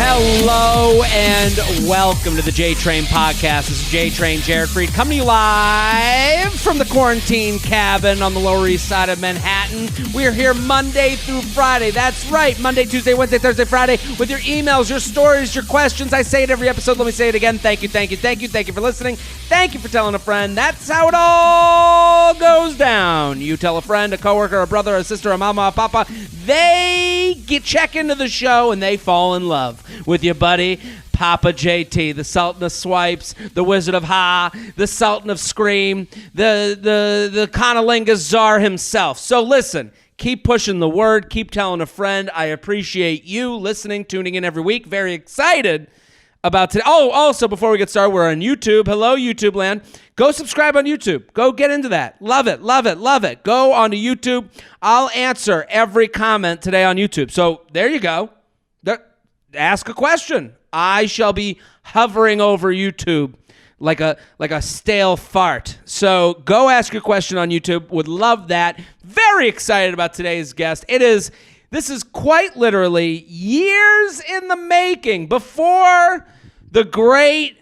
Hello and welcome to the J-Train Podcast. This is J-Train, Jared Freid, coming to you live from the quarantine cabin on the Lower East Side of Manhattan. We're here Monday through Friday. That's right, Monday, Tuesday, Wednesday, Thursday, Friday, with your emails, your stories, your questions. I say it every episode. Let me say it again. Thank you, thank you, thank you. Thank you for listening. Thank you for telling a friend. That's how it all goes down. You tell a friend, a coworker, a brother, a sister, a mama, a papa. They check into the show and they fall in love with your buddy, Papa JT, the Sultan of Swipes, the Wizard of Ha, the Sultan of Scream, the Conalinga Czar himself. So listen, keep pushing the word, keep telling a friend. I appreciate you listening, tuning in every week. Very excited about today. Oh, also, before we get started, we're on YouTube. Hello, YouTube land. Go subscribe on YouTube. Go get into that. Love it, love it, love it. Go onto YouTube. I'll answer every comment today on YouTube. So there you go. Ask a question. I shall be hovering over YouTube like a stale fart. So go ask your question on YouTube. Would love that. Very excited about today's guest. This is quite literally years in the making. Before the great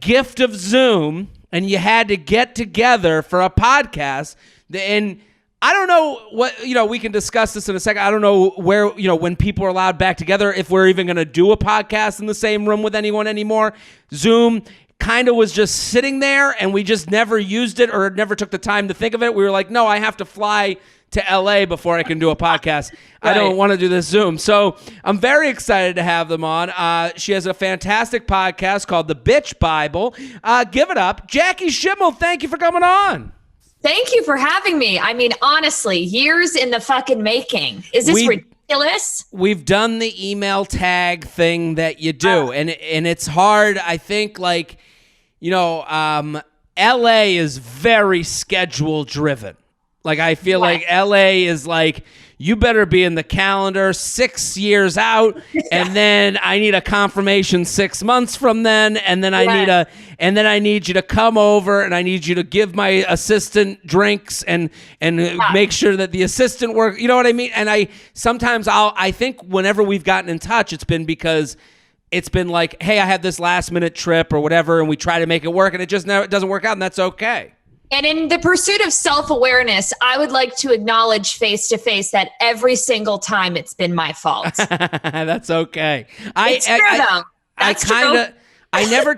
gift of Zoom, and you had to get together for a podcast. And I don't know what, we can discuss this in a second. I don't know where, when people are allowed back together, if we're even going to do a podcast in the same room with anyone anymore. Zoom kind of was just sitting there and we just never used it or never took the time to think of it. We were like, no, I have to fly to LA before I can do a podcast. Right. I don't want to do this Zoom. So I'm very excited to have them on. She has a fantastic podcast called The Bitch Bible. Give it up. Jackie Schimmel, thank you for coming on. Thank you for having me. I mean, honestly, years in the fucking making. Is this ridiculous? We've done the email tag thing that you do, and it's hard. I think, LA is very schedule driven. Like, I feel like LA is like, you better be in the calendar 6 years out, and then I need a confirmation 6 months from then, and then I need you to come over, and I need you to give my assistant drinks and make sure that the assistant works. You know what I mean? And I think whenever we've gotten in touch, it's been because it's been like, hey, I had this last minute trip or whatever, and we try to make it work, and it doesn't work out, and that's okay. And in the pursuit of self-awareness, I would like to acknowledge face-to-face that every single time it's been my fault. That's okay. It's true, though. That's true. I never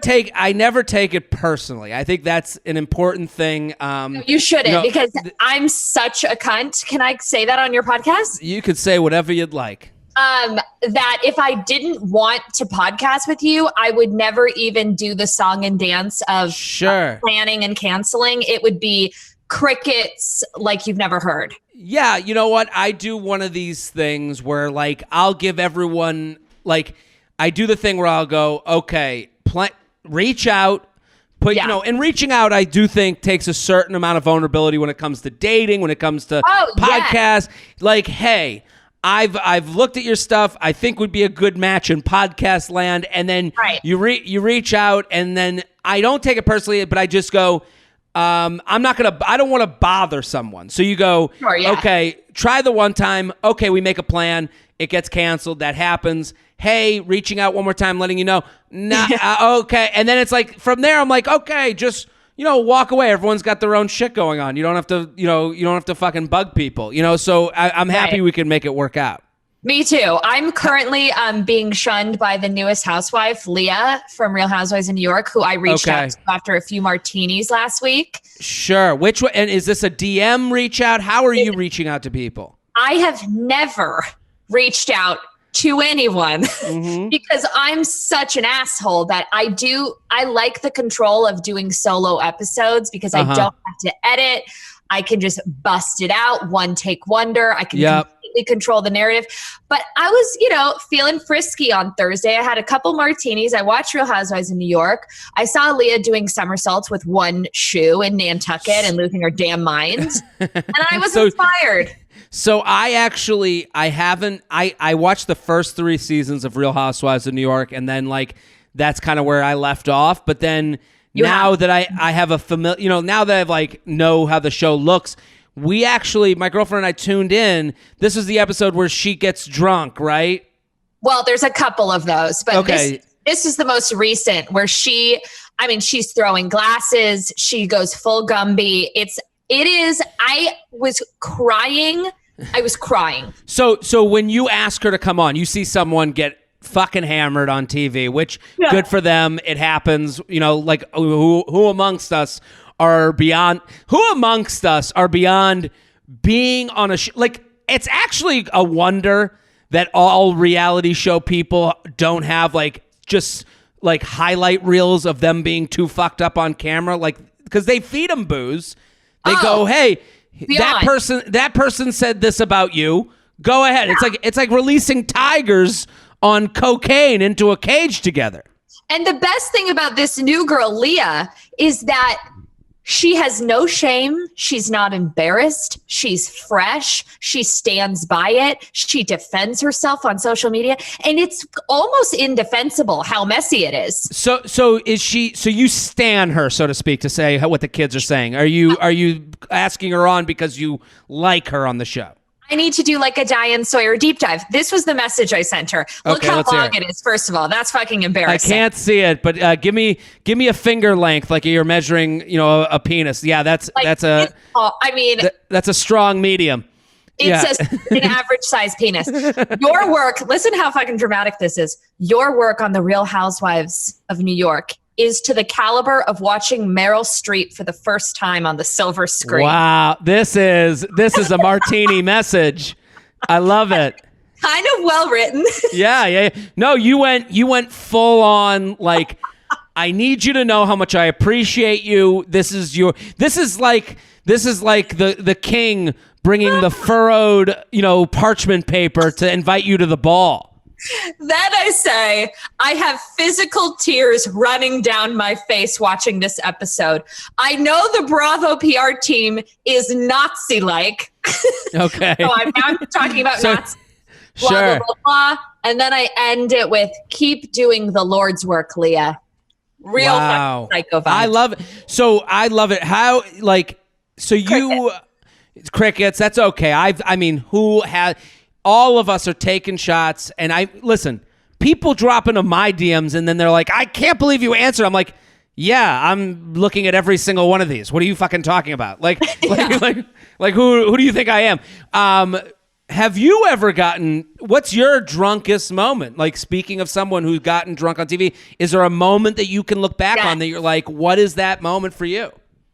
take it personally. I think that's an important thing. You shouldn't, because I'm such a cunt. Can I say that on your podcast? You could say whatever you'd like. That if I didn't want to podcast with you, I would never even do the song and dance of planning and canceling. It would be crickets like you've never heard. Yeah, you know what? I do one of these things where, I'll give everyone, I do the thing where I'll go, okay, reach out. And reaching out, I do think takes a certain amount of vulnerability when it comes to dating, when it comes to podcasts. Yeah. Hey, I've looked at your stuff. I think would be a good match in podcast land. And then you reach out, and then I don't take it personally, but I just go, I don't want to bother someone. So you go, okay, try the one time. Okay, we make a plan. It gets canceled. That happens. Hey, reaching out one more time, letting you know. Okay. And then it's like, from there, I'm like, okay, just, walk away. Everyone's got their own shit going on. You don't have to, you don't have to fucking bug people, so I'm happy we can make it work out. Me too. I'm currently being shunned by the newest housewife, Leah from Real Housewives in New York, who I reached out to after a few martinis last week. Sure. Which one? And is this a DM reach out? How are you reaching out to people? I have never reached out to anyone because I'm such an asshole that I like the control of doing solo episodes because I don't have to edit. I can just bust it out, one take wonder. I can completely control the narrative. But I was, feeling frisky on Thursday. I had a couple martinis. I watched Real Housewives in New York. I saw Leah doing somersaults with one shoe in Nantucket and losing her damn mind. And I was inspired. So I watched the first 3 seasons of Real Housewives of New York, and then that's kind of where I left off. But then that I have a familiar, now that I've know how the show looks, my girlfriend and I tuned in. This is the episode where she gets drunk, right? Well, there's a couple of those, but this is the most recent where she's throwing glasses. She goes full Gumby. I was crying. So when you ask her to come on, you see someone get fucking hammered on TV, which good for them. It happens, who amongst us are beyond being on a it's actually a wonder that all reality show people don't have just highlight reels of them being too fucked up on camera, because they feed them booze. They go, hey, that person said this about you. Go ahead. Yeah. It's like releasing tigers on cocaine into a cage together. And the best thing about this new girl, Leah, is that she has no shame. She's not embarrassed. She's fresh. She stands by it. She defends herself on social media. And it's almost indefensible how messy it is. So is she, so you stan her, so to speak, to say what the kids are saying. Are you asking her on because you like her on the show? I need to do a Diane Sawyer deep dive. This was the message I sent her. Look how long it is, first of all. That's fucking embarrassing. I can't see it, but give me a finger length, like you're measuring, a penis. Yeah, that's a strong medium. It's an average size penis. Your work, listen how fucking dramatic this is. Your work on the Real Housewives of New York is to the caliber of watching Meryl Streep for the first time on the silver screen. Wow, this is a martini message. I love it. Kind of well written. Yeah. No, you went full on I need you to know how much I appreciate you. This is like the king bringing the furrowed, parchment paper to invite you to the ball. That I say, I have physical tears running down my face watching this episode. I know the Bravo PR team is Nazi-like. Okay. So I'm talking about Nazi. Blah, sure. Blah, blah, blah. And then I end it with, keep doing the Lord's work, Leah. Real psycho vibe. I love it. So I love it. How, crickets, that's okay. Who had... All of us are taking shots, and people drop into my DMs, and then they're like, I can't believe you answered. I'm like, yeah, I'm looking at every single one of these. What are you fucking talking about? Who do you think I am? Have you ever what's your drunkest moment? Speaking of someone who's gotten drunk on TV, is there a moment that you can look back on that you're like, what is that moment for you?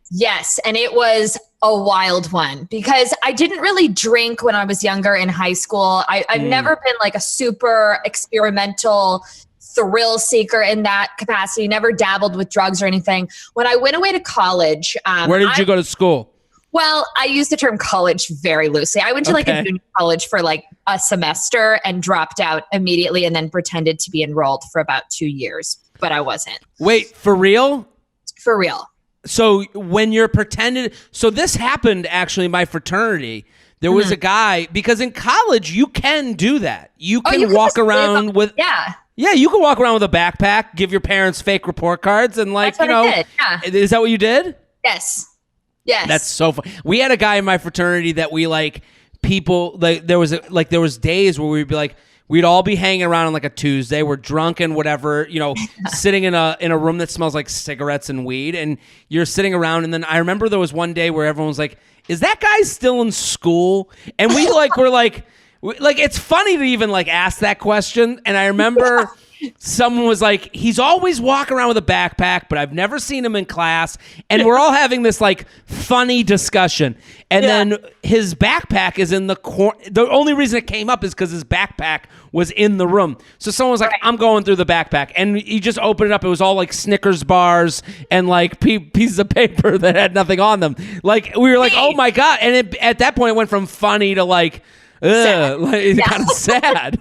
Yes, and it was a wild one because I didn't really drink when I was younger in high school. I've never been a super experimental thrill seeker in that capacity, never dabbled with drugs or anything. When I went away to college. Where did you go to school? Well, I use the term college very loosely. I went to a junior college for a semester and dropped out immediately and then pretended to be enrolled for about 2 years, but I wasn't. Wait, for real? For real. So when you're pretending, so this happened actually in my fraternity. There was a guy, because in college you can do that. You can walk around with you can walk around with a backpack, give your parents fake report cards, and That's what I did. Yeah. Is that what you did? Yes. That's so fun. We had a guy in my fraternity that we people there was days where we'd be we'd all be hanging around on a Tuesday. We're drunk and whatever, sitting in a room that smells like cigarettes and weed, and you're sitting around. And then I remember there was one day where everyone was like, "Is that guy still in school?" And we it's funny to even ask that question. And I remember someone was like, "He's always walking around with a backpack, but I've never seen him in class." And we're all having this funny discussion. And then his backpack is in the corner. The only reason it came up is because his backpack was in the room. So someone was like, I'm going through the backpack. And he just opened it up. It was all Snickers bars and pieces of paper that had nothing on them. We were like, oh my God. And at that point it went from funny to It's kind of sad.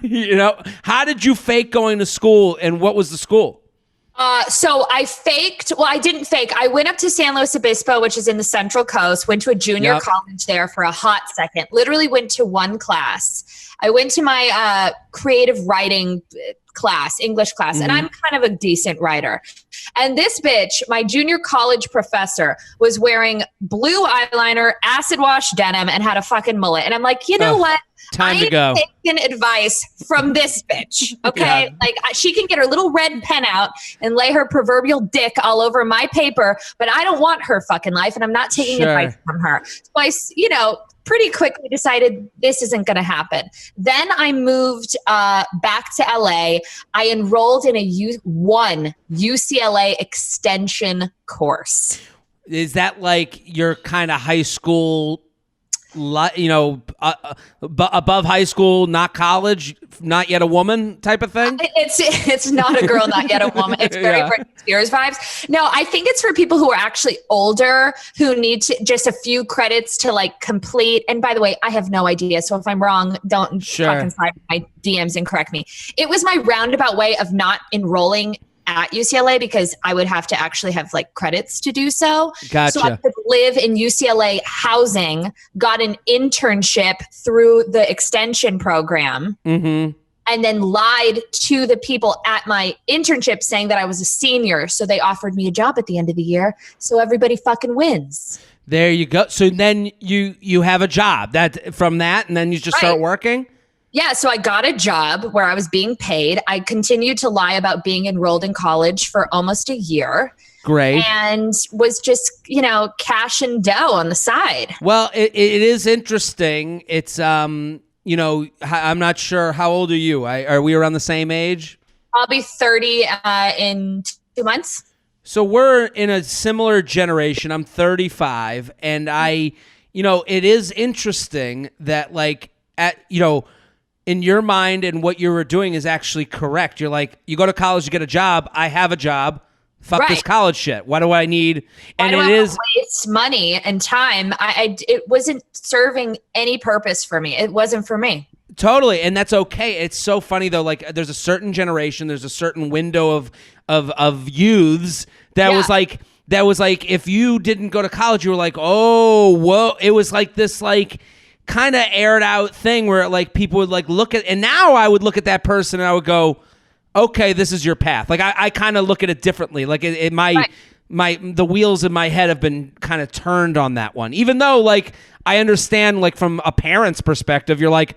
How did you fake going to school, and what was the school? So I faked. Well, I didn't fake. I went up to San Luis Obispo, which is in the Central Coast, went to a junior college there for a hot second, literally went to one class. I went to my creative writing class, English class, and I'm kind of a decent writer. And this bitch, my junior college professor, was wearing blue eyeliner, acid wash denim, and had a fucking mullet. And I'm like, you know what? Time to go. Taking advice from this bitch, okay? Yeah. Like, she can get her little red pen out and lay her proverbial dick all over my paper, but I don't want her fucking life, and I'm not taking advice from her. So I, pretty quickly decided this isn't going to happen. Then I moved back to LA. I enrolled in a one UCLA extension course. Is that like your kind of high school, above high school, not college, not yet a woman type of thing? It's not a girl, not yet a woman. It's very Britney Spears vibes. No, I think it's for people who are actually older, who need just a few credits to like complete. And by the way, I have no idea. So if I'm wrong, don't fucking slide my DMs and correct me. It was my roundabout way of not enrolling at UCLA because I would have to actually have like credits to do so. Gotcha. So I could live in UCLA housing, got an internship through the extension program, and then lied to the people at my internship saying that I was a senior. So they offered me a job at the end of the year. So everybody fucking wins. There you go. So then you have a job from that, and then you just start working? Yeah, so I got a job where I was being paid. I continued to lie about being enrolled in college for almost a year. Great. And was just, cash and dough on the side. Well, it is interesting. It's, I'm not sure. How old are you? Are we around the same age? I'll be 30 in 2 months. So we're in a similar generation. I'm 35. And it is interesting that in your mind and what you were doing is actually correct. You're like, you go to college, you get a job. I have a job. Fuck this college shit. What do I need? And it is waste money and time. It wasn't serving any purpose for me. It wasn't for me. Totally. And that's okay. It's so funny though. Like there's a certain generation, there's a certain window of youths that was like, if you didn't go to college, you were like, oh, whoa. It was like this, kind of aired out thing where like people would like look at, and now I would look at that person and I would go, okay, this is your path. Like I kind of look at it differently. Like the wheels in my head have been kind of turned on that one. Even though like I understand like from a parent's perspective, you're like,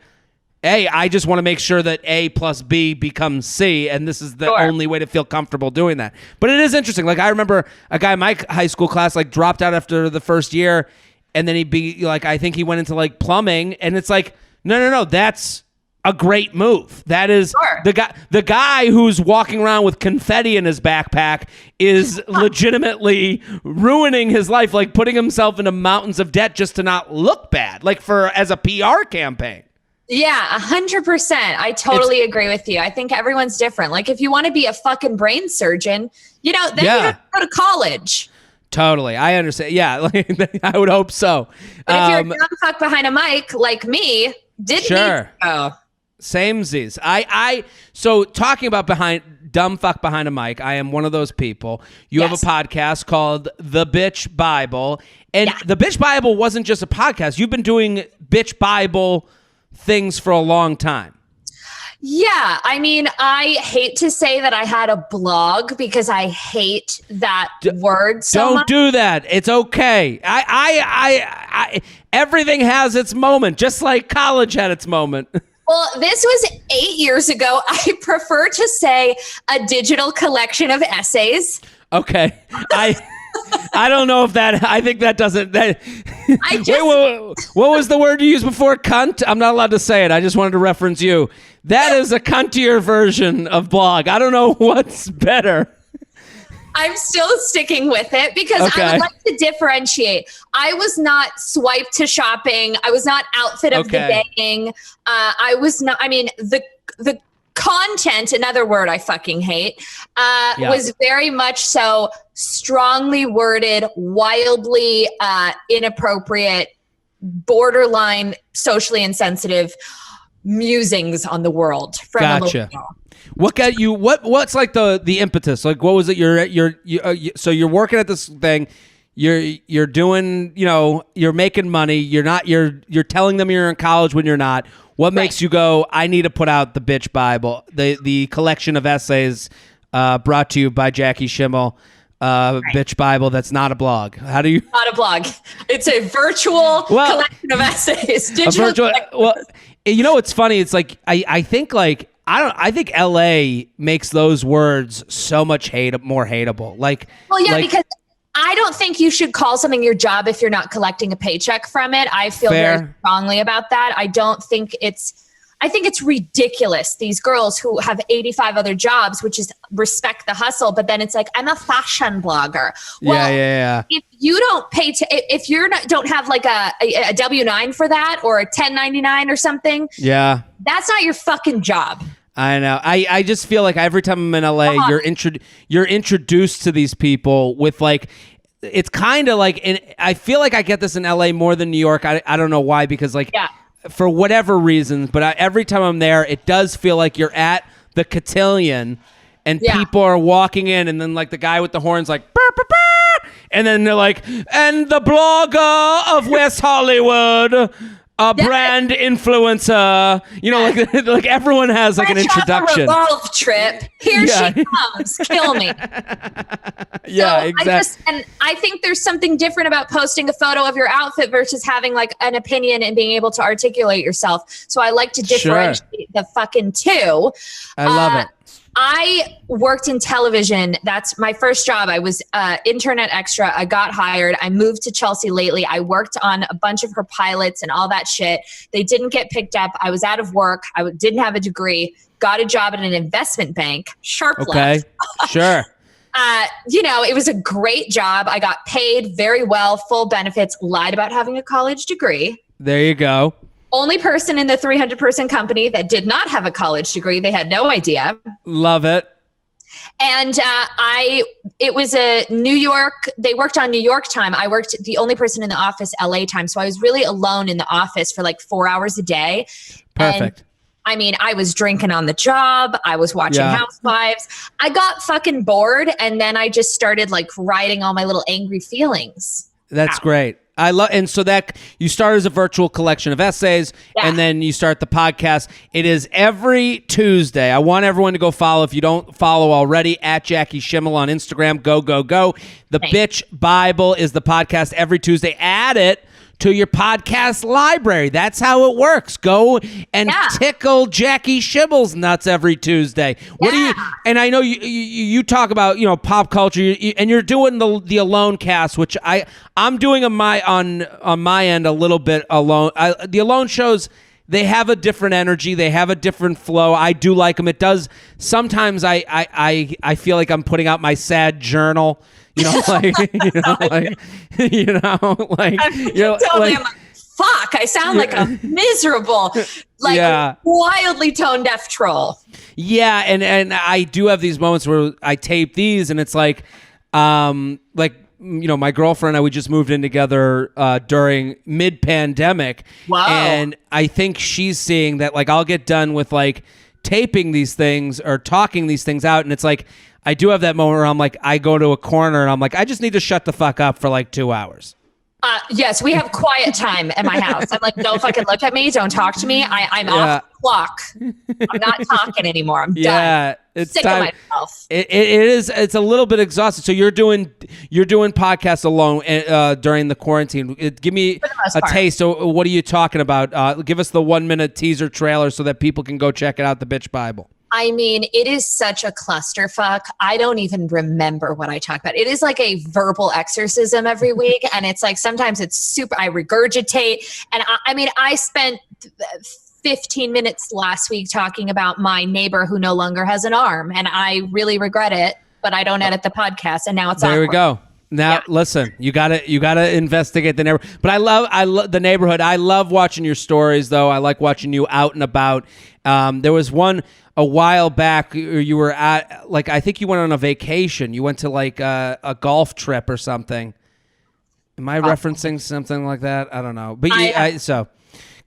hey, I just want to make sure that A plus B becomes C, and this is the only way to feel comfortable doing that. But it is interesting. Like I remember a guy in my high school class like dropped out after the first year. And then he'd be like, I think he went into like plumbing, and it's like, no, that's a great move. That is the guy who's walking around with confetti in his backpack is legitimately ruining his life, like putting himself into mountains of debt just to not look bad, like as a PR campaign. Yeah, 100%. I totally agree with you. I think everyone's different. Like if you want to be a fucking brain surgeon, then you have to go to college. Totally. I understand. Yeah, I would hope so. But if you're a dumb fuck behind a mic like me, didn't need to. Samesies. So talking about dumb fuck behind a mic, I am one of those people. You have a podcast called The Bitch Bible. And The Bitch Bible wasn't just a podcast. You've been doing Bitch Bible things for a long time. Yeah, I mean, I hate to say that I had a blog because I hate that word so much. Don't do that. It's okay. I everything has its moment, just like college had its moment. Well, this was 8 years ago. I prefer to say a digital collection of essays. Okay. I don't know if that. I think that doesn't. Wait, what was the word you used before? Cunt. I'm not allowed to say it. I just wanted to reference you. That is a cuntier version of blog. I don't know what's better. I'm still sticking with it because I would like to differentiate. I was not swipe to shopping. I was not outfit of the day. I was not. I mean the content, another word I fucking hate, was very much so strongly worded, wildly inappropriate borderline socially insensitive musings on the world from a little girl. What got you? What's like the impetus? Like, what was it? So you're working at this thing. You're doing. You're making money. You're telling them you're in college when you're not. What makes you go? I need to put out the Bitch Bible, the collection of essays brought to you by Jackie Schimmel. Bitch Bible. That's not a blog. How do you? Not a blog. It's a virtual collection of essays. Well, it's funny. It's like I think like. I think LA makes those words so much more hateable. Because I don't think you should call something your job if you're not collecting a paycheck from it. I feel very strongly about that. I think it's ridiculous. These girls who have 85 other jobs, which is respect the hustle, but then it's like, I'm a fashion blogger. Well, if you don't if you don't have like a W-9 for that or a 1099 or something, that's not your fucking job. I know. I just feel like every time I'm in LA, you're introduced to these people with like, it's kind of like, and I feel like I get this in LA more than New York. I don't know why, because like, for whatever reasons, but every time I'm there, it does feel like you're at the cotillion and people are walking in, and then like the guy with the horns like, burr, burr, burr, and then they're like, and the blogger of West Hollywood, a brand influencer, like everyone has like an introduction. Revolve trip. Here she comes. Kill me. Exactly. I think there's something different about posting a photo of your outfit versus having like an opinion and being able to articulate yourself. So I like to differentiate the fucking two. I love it. I worked in television. That's my first job. I was internet extra. I got hired. I moved to Chelsea lately. I worked on a bunch of her pilots and all that shit. They didn't get picked up. I was out of work. I didn't have a degree. Got a job at an investment bank. Sharp left. Sure. It was a great job. I got paid very well, full benefits, lied about having a college degree. There you go. Only person in the 300-person company that did not have a college degree. They had no idea. Love it. And it was a New York, they worked on New York time. I worked the only person in the office, LA time. So I was really alone in the office for like 4 hours a day. Perfect. And, I was drinking on the job. I was watching Housewives. I got fucking bored. And then I just started like writing all my little angry feelings. That's great. I love, and so that you start as a virtual collection of essays, and then you start the podcast. It is every Tuesday. I want everyone to go follow, if you don't follow already, at Jackie Schimmel on Instagram. Go. The Bitch Bible is the podcast every Tuesday. Add it to your podcast library. That's how it works. Go and tickle Jackie Schimmel's nuts every Tuesday. What do you? And I know you talk about pop culture, and you're doing the Alone cast, which I'm doing on my end a little bit alone. The Alone shows, they have a different energy. They have a different flow. I do like them. It does sometimes. I feel like I'm putting out my sad journal. I'm like, fuck, I sound like a miserable, wildly tone deaf troll. Yeah. And I do have these moments where I tape these, and it's like, my girlfriend and I, we just moved in together during mid-pandemic. Wow. And I think she's seeing that, like, I'll get done with like taping these things or talking these things out, and it's like, I do have that moment where I'm like, I go to a corner and I'm like, I just need to shut the fuck up for like 2 hours. Yes, we have quiet time at my house. I'm like, don't fucking look at me. Don't talk to me. I'm off the clock. I'm not talking anymore. I'm done. It's sick time. Of myself. It is. It's a little bit exhausted. So you're doing podcasts alone during the quarantine. Give me a taste. So what are you talking about? Give us the 1 minute teaser trailer so that people can go check it out. The Bitch Bible. It is such a clusterfuck. I don't even remember what I talk about. It is like a verbal exorcism every week. And it's like, sometimes it's super, I regurgitate. And I spent 15 minutes last week talking about my neighbor who no longer has an arm. And I really regret it, but I don't edit the podcast. And now it's there. Awkward. We go. Now, listen, you gotta investigate the neighborhood. But I love the neighborhood. I love watching your stories, though. I like watching you out and about. There was one a while back. You were at, like, I think you went on a vacation. You went to like a golf trip or something. Am I referencing something like that? I don't know. But so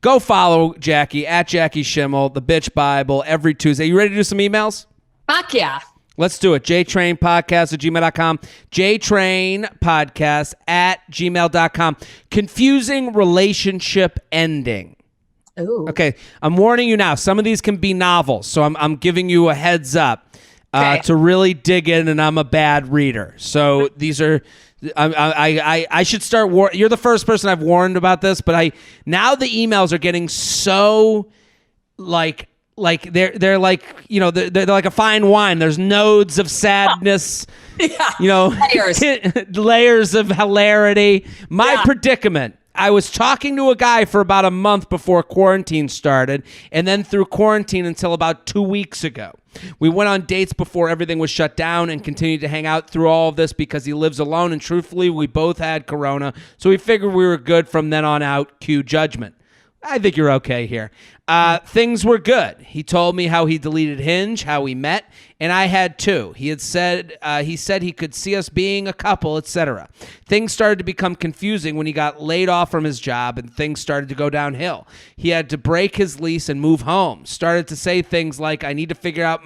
go follow Jackie at Jackie Schimmel, the Bitch Bible, every Tuesday. You ready to do some emails? Fuck yeah. Let's do it. jtrainpodcast@gmail.com. jtrainpodcast@gmail.com. Confusing relationship ending. Ooh. Okay, I'm warning you now. Some of these can be novels, so I'm giving you a heads up to really dig in, and I'm a bad reader. So these are... I should start. You're the first person I've warned about this, but now the emails are getting so like they're like, you know, they're like a fine wine. There's nodes of sadness, you know, layers of hilarity. My predicament. I was talking to a guy for about a month before quarantine started, and then through quarantine until about 2 weeks ago. We went on dates before everything was shut down and continued to hang out through all of this because he lives alone, and truthfully, we both had corona, so we figured we were good from then on out. Cue judgment. I think you're okay here. Things were good. He told me how he deleted Hinge, how we met, and I had too. He said he could see us being a couple, etc. Things started to become confusing when he got laid off from his job, and things started to go downhill. He had to break his lease and move home. Started to say things like, "I need to figure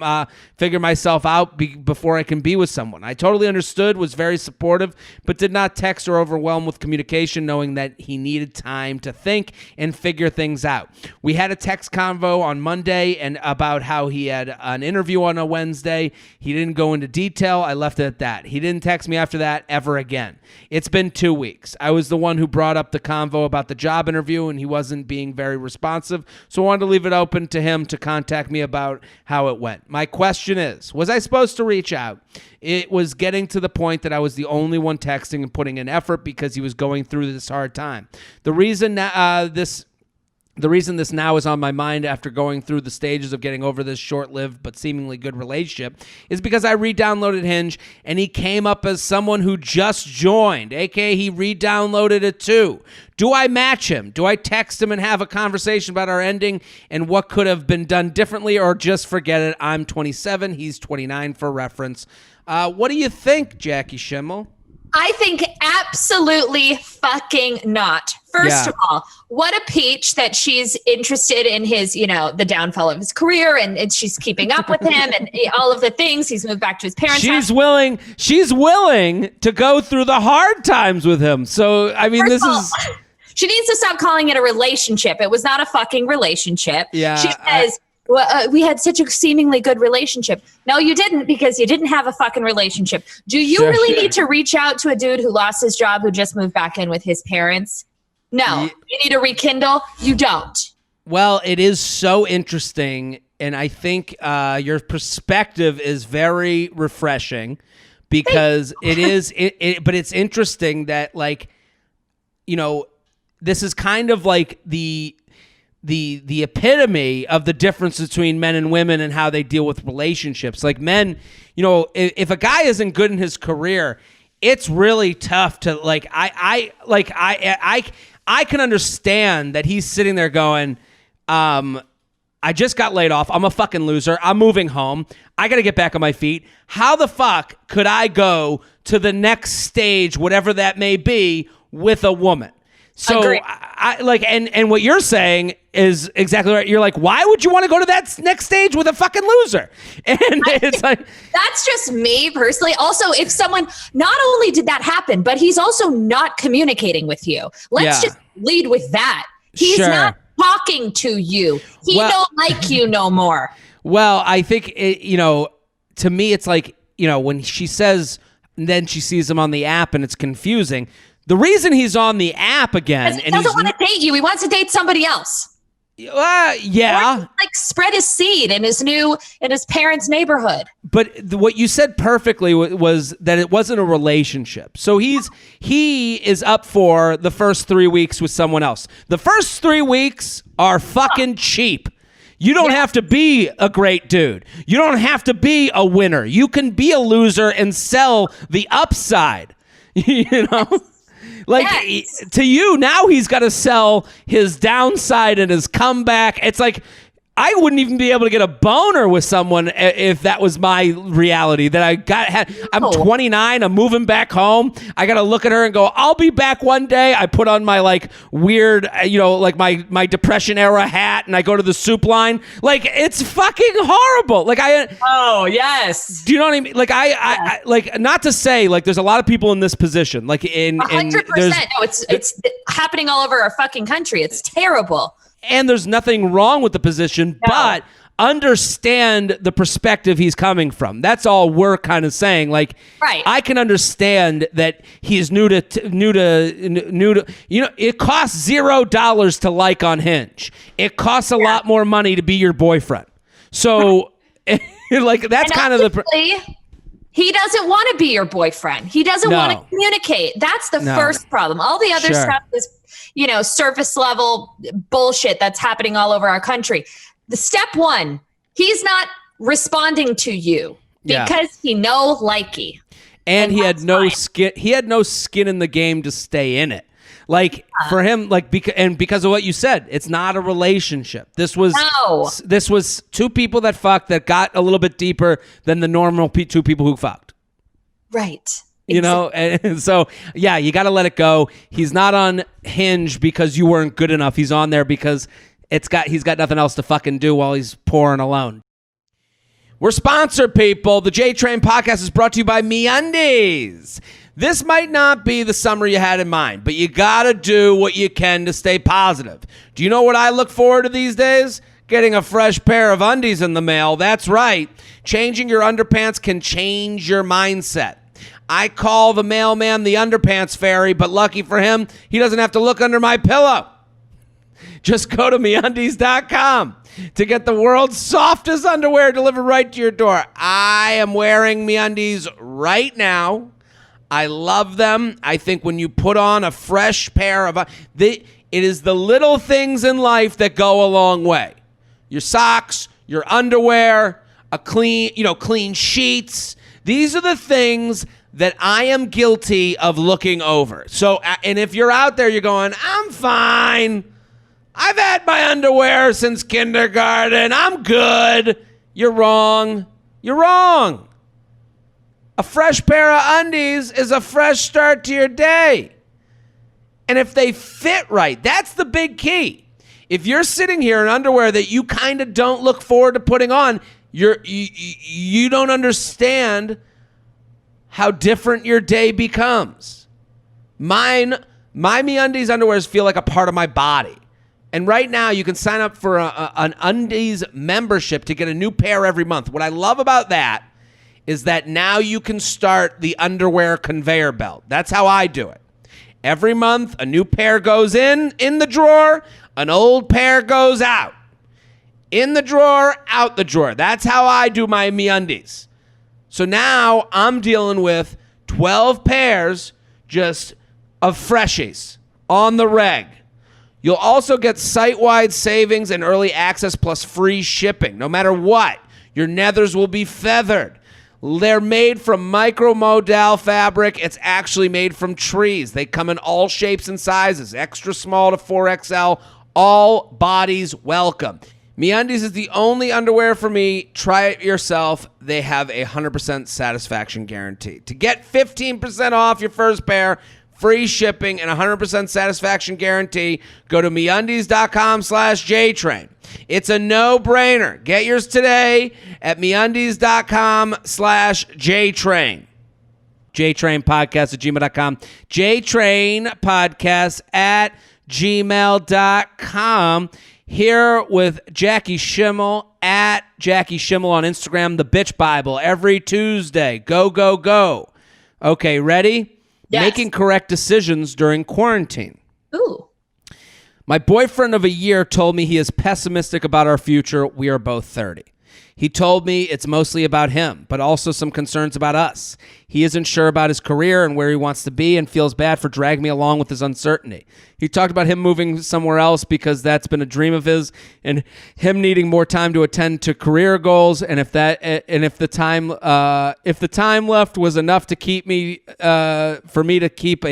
myself out before I can be with someone." I totally understood, was very supportive, but did not text or overwhelm with communication, knowing that he needed time to think and figure things out. We had a text convo on Monday and about how he had an interview on a Wednesday. He didn't go into detail. I left it at that. He didn't text me after that ever again. It's been 2 weeks. I was the one who brought up the convo about the job interview, and he wasn't being very responsive, so I wanted to leave it open to him to contact me about how it went. My question is, was I supposed to reach out? It was getting to the point that I was the only one texting and putting in effort because he was going through this hard time. The reason this now is on my mind after going through the stages of getting over this short-lived but seemingly good relationship is because I re-downloaded Hinge, and he came up as someone who just joined, aka he re-downloaded it too. Do I match him? Do I text him and have a conversation about our ending and what could have been done differently, or just forget it? I'm 27, he's 29 for reference. What do you think, Jackie Schimmel? I think absolutely fucking not. First of all, what a peach that she's interested in his, you know, the downfall of his career, and she's keeping up with him and all of the things. He's moved back to his parents' house. She's willing to go through the hard times with him. So, I mean, she needs to stop calling it a relationship. It was not a fucking relationship. Yeah. She says, we had such a seemingly good relationship. No, you didn't, because you didn't have a fucking relationship. Do you really need to reach out to a dude who lost his job, who just moved back in with his parents? No. You need to rekindle? You don't. Well, it is so interesting, and I think your perspective is very refreshing because it is. But it's interesting that, like, you know, this is kind of like the epitome of the difference between men and women and how they deal with relationships. Like, men, you know, if a guy isn't good in his career, it's really tough to I can understand that he's sitting there going, I just got laid off. I'm a fucking loser. I'm moving home. I got to get back on my feet. How the fuck could I go to the next stage, whatever that may be, with a woman? So I like, and what you're saying is exactly right. You're like, why would you want to go to that next stage with a fucking loser? And it's like, that's just me personally. Also, if someone, not only did that happen, but he's also not communicating with you. Let's just lead with that. He's not talking to you. He don't like you no more. Well, I think, to me, it's like, when she says, and then she sees him on the app and it's confusing. The reason he's on the app again, he doesn't want to date you. He wants to date somebody else. Yeah. Or spread his seed in his parents' neighborhood. But what you said perfectly was that it wasn't a relationship. So he is up for the first 3 weeks with someone else. The first 3 weeks are fucking cheap. You don't have to be a great dude. You don't have to be a winner. You can be a loser and sell the upside. To you, now he's got to sell his downside and his comeback. It's like, I wouldn't even be able to get a boner with someone if that was my reality. I'm 29. I'm moving back home. I got to look at her and go, I'll be back one day. I put on my like weird, like my depression era hat, and I go to the soup line. Like, it's fucking horrible. Like oh yes. Do you know what I mean? Like I like, not to say like there's a lot of people in this position. Like 100%. No, it's happening all over our fucking country. It's terrible. And there's nothing wrong with the position, but understand the perspective he's coming from. That's all we're kind of saying. Like, right. I can understand that he's new to, it costs $0 to like on Hinge. It costs a lot more money to be your boyfriend. So, like, that's kind of he doesn't want to be your boyfriend. He doesn't want to communicate. That's the first problem. All the other stuff is, surface level bullshit that's happening all over our country. The step one, he's not responding to you because he no likey. And he had no skin. He had no skin in the game to stay in it. Like for him, like because of what you said, it's not a relationship. This was two people that fucked that got a little bit deeper than the normal two people who fucked. Right. You know, and so you got to let it go. He's not on Hinge because you weren't good enough. He's on there because he's got nothing else to fucking do while he's pouring alone. We're sponsored, people. The J Train podcast is brought to you by MeUndies. This might not be the summer you had in mind, but you got to do what you can to stay positive. Do you know what I look forward to these days? Getting a fresh pair of undies in the mail. That's right. Changing your underpants can change your mindset. I call the mailman the underpants fairy, but lucky for him, he doesn't have to look under my pillow. Just go to MeUndies.com to get the world's softest underwear delivered right to your door. I am wearing MeUndies right now. I love them. I think when you put on a fresh pair of it is the little things in life that go a long way. Your socks, your underwear, clean sheets. These are the things that I am guilty of looking over. So, and if you're out there, you're going, I'm fine. I've had my underwear since kindergarten. I'm good. You're wrong. You're wrong. A fresh pair of undies is a fresh start to your day. And if they fit right, that's the big key. If you're sitting here in underwear that you kind of don't look forward to putting on, you don't understand how different your day becomes. My MeUndies underwears feel like a part of my body. And right now, you can sign up for an Undies membership to get a new pair every month. What I love about that is that now you can start the underwear conveyor belt. That's how I do it. Every month, a new pair goes in the drawer, an old pair goes out. In the drawer, out the drawer. That's how I do my MeUndies. So now I'm dealing with 12 pairs just of freshies on the reg. You'll also get site-wide savings and early access plus free shipping. No matter what, your nethers will be feathered. They're made from micromodal fabric. It's actually made from trees. They come in all shapes and sizes, extra small to 4XL, all bodies welcome. MeUndies is the only underwear for me. Try it yourself. They have a 100% satisfaction guarantee. To get 15% off your first pair, free shipping, and 100% satisfaction guarantee, go to MeUndies.com/JTrain. It's a no-brainer. Get yours today at MeUndies.com/JTrain. JTrainPodcast@gmail.com. JTrainPodcast@gmail.com. Here with Jackie Schimmel at Jackie Schimmel on Instagram, the Bitch Bible, every Tuesday. Go, go, go. Okay, ready? Yes. Making correct decisions during quarantine. Ooh. My boyfriend of a year told me he is pessimistic about our future. We are both 30. He told me it's mostly about him, but also some concerns about us. He isn't sure about his career and where he wants to be and feels bad for dragging me along with his uncertainty. He talked about him moving somewhere else because that's been a dream of his and him needing more time to attend to career goals. And if the time left was enough to keep me, for me to keep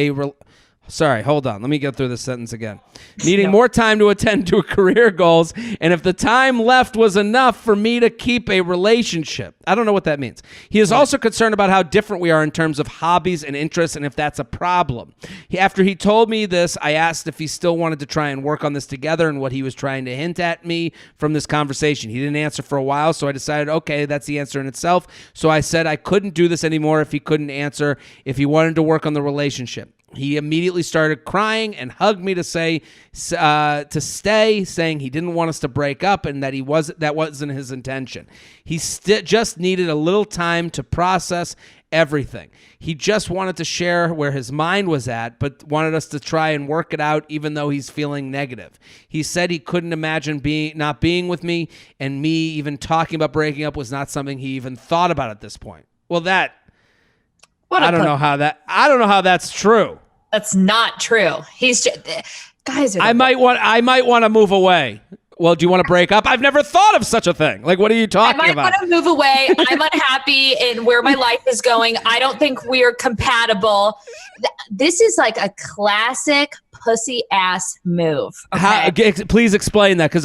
Sorry, hold on. Let me get through this sentence again. Needing more time to attend to career goals, and if the time left was enough for me to keep a relationship. I don't know what that means. He is also concerned about how different we are in terms of hobbies and interests, and if that's a problem. After he told me this, I asked if he still wanted to try and work on this together and what he was trying to hint at me from this conversation. He didn't answer for a while, so I decided, okay, that's the answer in itself. So I said I couldn't do this anymore if he couldn't answer, if he wanted to work on the relationship. He immediately started crying and hugged me to say to stay, saying he didn't want us to break up and that that wasn't his intention. He just needed a little time to process everything. He just wanted to share where his mind was at, but wanted us to try and work it out even though he's feeling negative. He said he couldn't imagine not being with me, and me even talking about breaking up was not something he even thought about at this point. Well, I don't know how that's true. That's not true. He's just, guys. I might want to move away. Well, do you want to break up? I've never thought of such a thing. Like, what are you talking about? I might want to move away. I'm unhappy in where my life is going. I don't think we're compatible. This is like a classic pussy ass move. Okay? Please explain that, because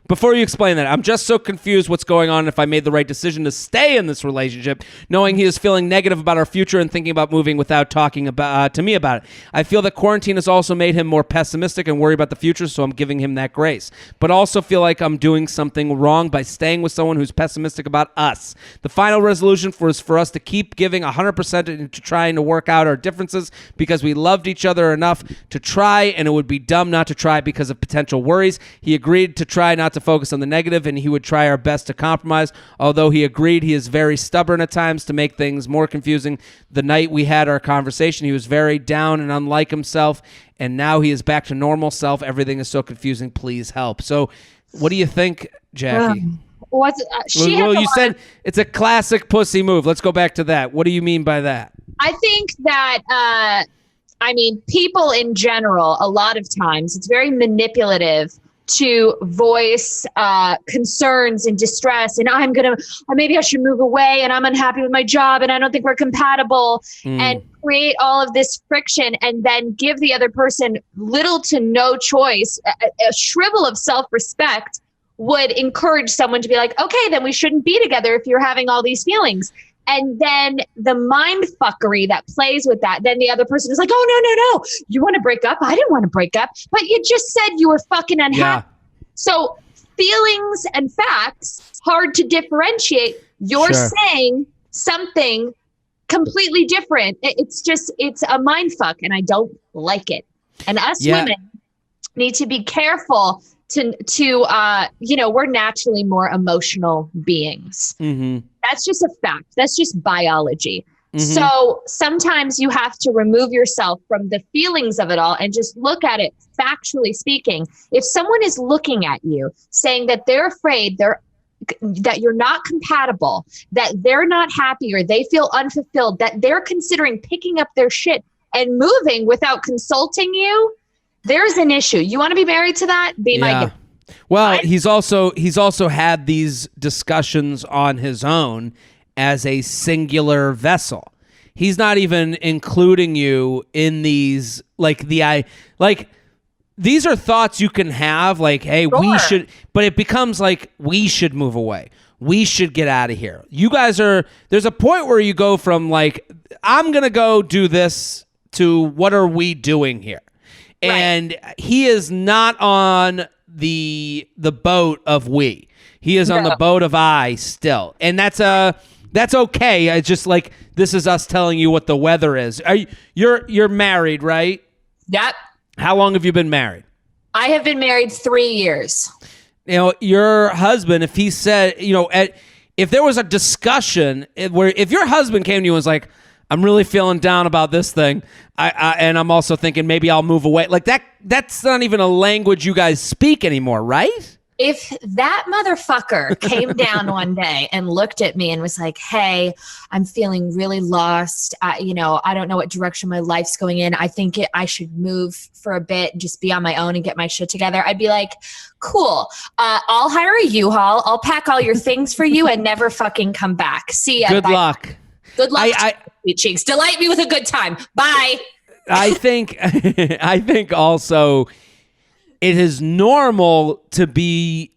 before you explain that, I'm just so confused what's going on if I made the right decision to stay in this relationship, knowing he is feeling negative about our future and thinking about moving without talking about to me about it. I feel that quarantine has also made him more pessimistic and worried about the future, so I'm giving him that grace. But also feel like I'm doing something wrong by staying with someone who's pessimistic about us. The final resolution is for us to keep giving 100% into trying to work out our differences because we loved each other enough to try, and it would be dumb not to try because of potential worries. He agreed to try not to focus on the negative, and he would try our best to compromise. Although he agreed, he is very stubborn at times to make things more confusing. The night we had our conversation, he was very down and unlike himself, and now he is back to normal self. Everything is so confusing. Please help. So what do you think, Jackie? You said it's a classic pussy move. Let's go back to that. What do you mean by that? I think that, people in general, a lot of times, it's very manipulative to voice concerns and distress, and maybe I should move away, and I'm unhappy with my job, and I don't think we're compatible, and create all of this friction, and then give the other person little to no choice. A shrivel of self-respect would encourage someone to be like, okay, then we shouldn't be together if you're having all these feelings. And then the mind fuckery that plays with that, then the other person is like, oh, no. You want to break up? I didn't want to break up. But you just said you were fucking unhappy. Yeah. So feelings and facts, hard to differentiate. You're saying something completely different. It's a mind fuck, and I don't like it. And us women need to be careful we're naturally more emotional beings. Mm-hmm. That's just a fact. That's just biology. Mm-hmm. So sometimes you have to remove yourself from the feelings of it all and just look at it factually speaking. If someone is looking at you saying that they're afraid that you're not compatible, that they're not happy, or they feel unfulfilled, that they're considering picking up their shit and moving without consulting you, there's an issue. You want to be married to that? Be my guest. Well, he's also had these discussions on his own as a singular vessel. He's not even including you in these, these are thoughts you can have, like, hey, we should, but it becomes like, we should move away. We should get out of here. You guys there's a point where you go from like, I'm going to go do this to what are we doing here? And he is not on the boat of we. He is on the boat of I still. And that's okay. It's just like, this is us telling you what the weather is. You're married, right? Yep. How long have you been married? I have been married 3 years. Your husband, if he said, if there was a discussion where if your husband came to you and was like, I'm really feeling down about this thing, and I'm also thinking maybe I'll move away. Like that's not even a language you guys speak anymore, right? If that motherfucker came down one day and looked at me and was like, hey, I'm feeling really lost. I don't know what direction my life's going in. I think I should move for a bit and just be on my own and get my shit together. I'd be like, cool. I'll hire a U-Haul. I'll pack all your things for you and never fucking come back. See ya. Good Bye. luck. Good luck, sweet cheeks. Delight me with a good time. Bye. I think also it is normal to be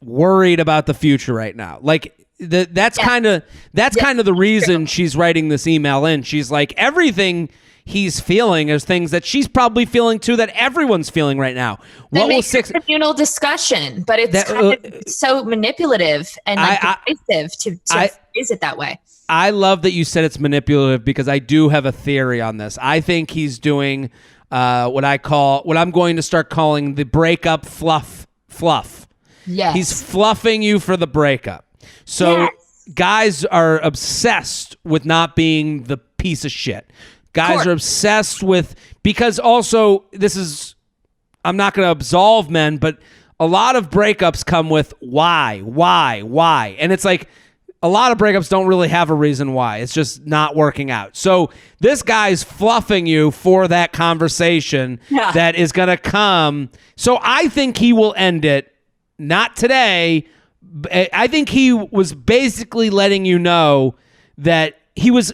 worried about the future right now. Like that's kind of the reason she's writing this email in. She's like, everything he's feeling is things that she's probably feeling too, that everyone's feeling right now. What will communal discussion, but it's kind of so manipulative and divisive to phrase it that way. I love that you said it's manipulative, because I do have a theory on this. I think he's doing what I'm going to start calling the breakup fluff. Yes. He's fluffing you for the breakup. So guys are obsessed with not being the piece of shit. Guys are obsessed with, because also I'm not going to absolve men, but a lot of breakups come with why? And it's like, a lot of breakups don't really have a reason why. It's just not working out. So this guy's fluffing you for that conversation that is going to come. So I think he will end it, not today. I think he was basically letting you know that he was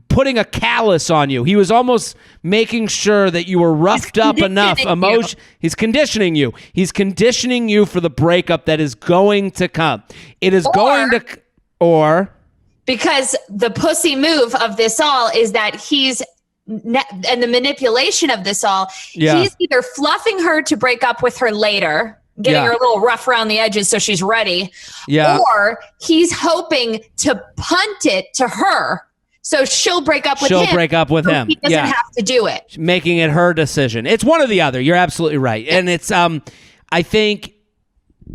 putting a callus on you. He was almost making sure that you were roughed up enough. He's conditioning you. He's conditioning you for the breakup that is going to come. It is going to... Or because the pussy move of this all is that and the manipulation of this all, he's either fluffing her to break up with her later, getting her a little rough around the edges so she's ready, or he's hoping to punt it to her so she'll break up with him. She'll break up with him. He doesn't have to do it. Making it her decision. It's one or the other. You're absolutely right. And it's I think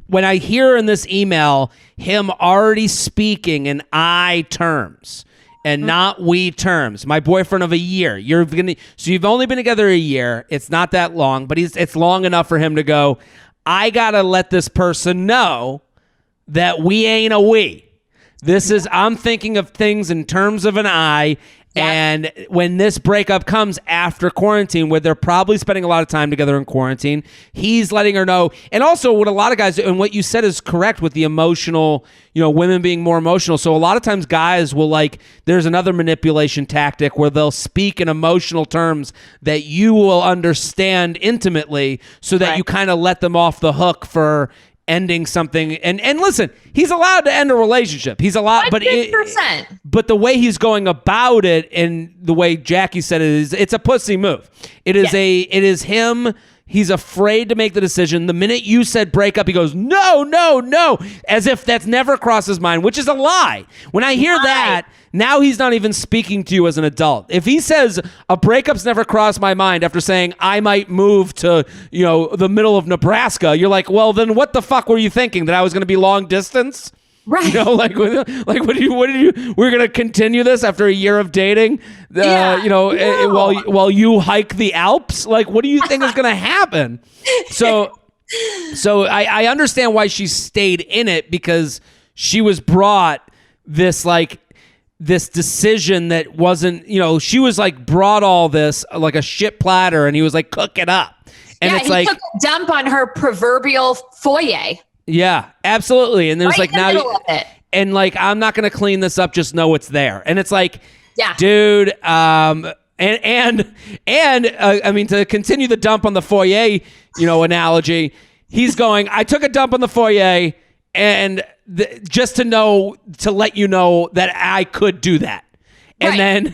when I hear in this email him already speaking in I terms and not we terms, my boyfriend of a year, so you've only been together a year. It's not that long, but it's long enough for him to go, I gotta let this person know that we ain't a we. I'm thinking of things in terms of an I. And when this breakup comes after quarantine, where they're probably spending a lot of time together in quarantine, he's letting her know. And also what a lot of guys, and what you said is correct with the emotional, women being more emotional. So a lot of times guys will there's another manipulation tactic where they'll speak in emotional terms that you will understand intimately, so that you kind of let them off the hook for ending something. And listen, he's allowed to end a relationship. He's allowed, 100%. But the way he's going about it, and the way Jackie said it, is it's a pussy move. It is him. He's afraid to make the decision. The minute you said break up, he goes, no, as if that's never crossed his mind, which is a lie. When I hear that, now he's not even speaking to you as an adult. If he says a breakup's never crossed my mind after saying I might move to, the middle of Nebraska, you're like, well, then what the fuck were you thinking? That I was going to be long distance? Right. What did you, we're going to continue this after a year of dating, while you hike the Alps? Like, what do you think is going to happen? So I understand why she stayed in it, because she was brought this decision that wasn't, she was brought all this like a shit platter, and he was like, cook it up. And it's he took a dump on her proverbial foyer. Yeah, absolutely. And there's middle of it. And I'm not going to clean this up. Just know it's there. And it's dude. I mean, to continue the dump on the foyer, analogy, he's going, I took a dump on the foyer, and just to let you know that I could do that. And then,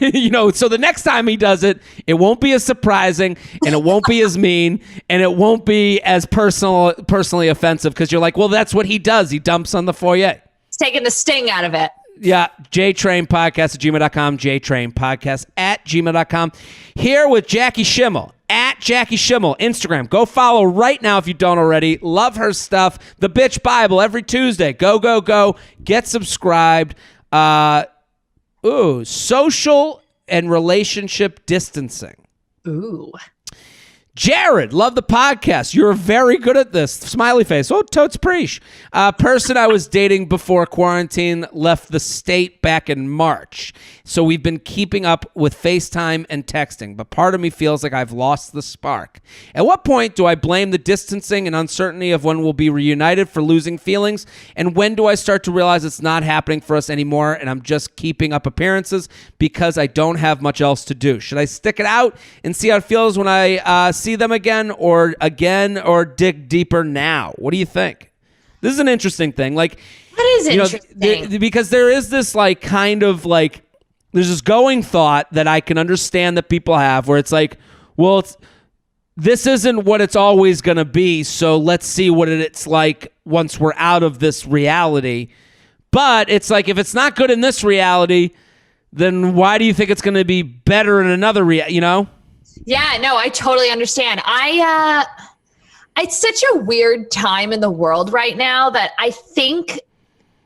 so the next time he does it, it won't be as surprising, and it won't be as mean, and it won't be as personally offensive, because you're like, well, that's what he does. He dumps on the foyer. It's taking the sting out of it. Yeah. JTrainPodcast@gmail.com. JTrainPodcast@gmail.com. Here with Jackie Schimmel. @Jackie Schimmel, Instagram. Go follow right now if you don't already. Love her stuff. The Bitch Bible every Tuesday. Go. Get subscribed. Social and relationship distancing. Ooh. Jared, love the podcast. You're very good at this. Smiley face. Oh, totes preach. Person I was dating before quarantine left the state back in March. So we've been keeping up with FaceTime and texting, but part of me feels like I've lost the spark. At what point do I blame the distancing and uncertainty of when we'll be reunited for losing feelings? And when do I start to realize it's not happening for us anymore and I'm just keeping up appearances because I don't have much else to do? Should I stick it out and see how it feels when I see them again or dig deeper now? What do you think? This is an interesting thing. Like, that is interesting. Because there is this like kind of like there's this going thought that I can understand that people have where it's like, well, this isn't what it's always going to be, so let's see what it's like once we're out of this reality. But it's like, if it's not good in this reality, then why do you think it's going to be better in another reality, Yeah, no, I totally understand. It's such a weird time in the world right now that I think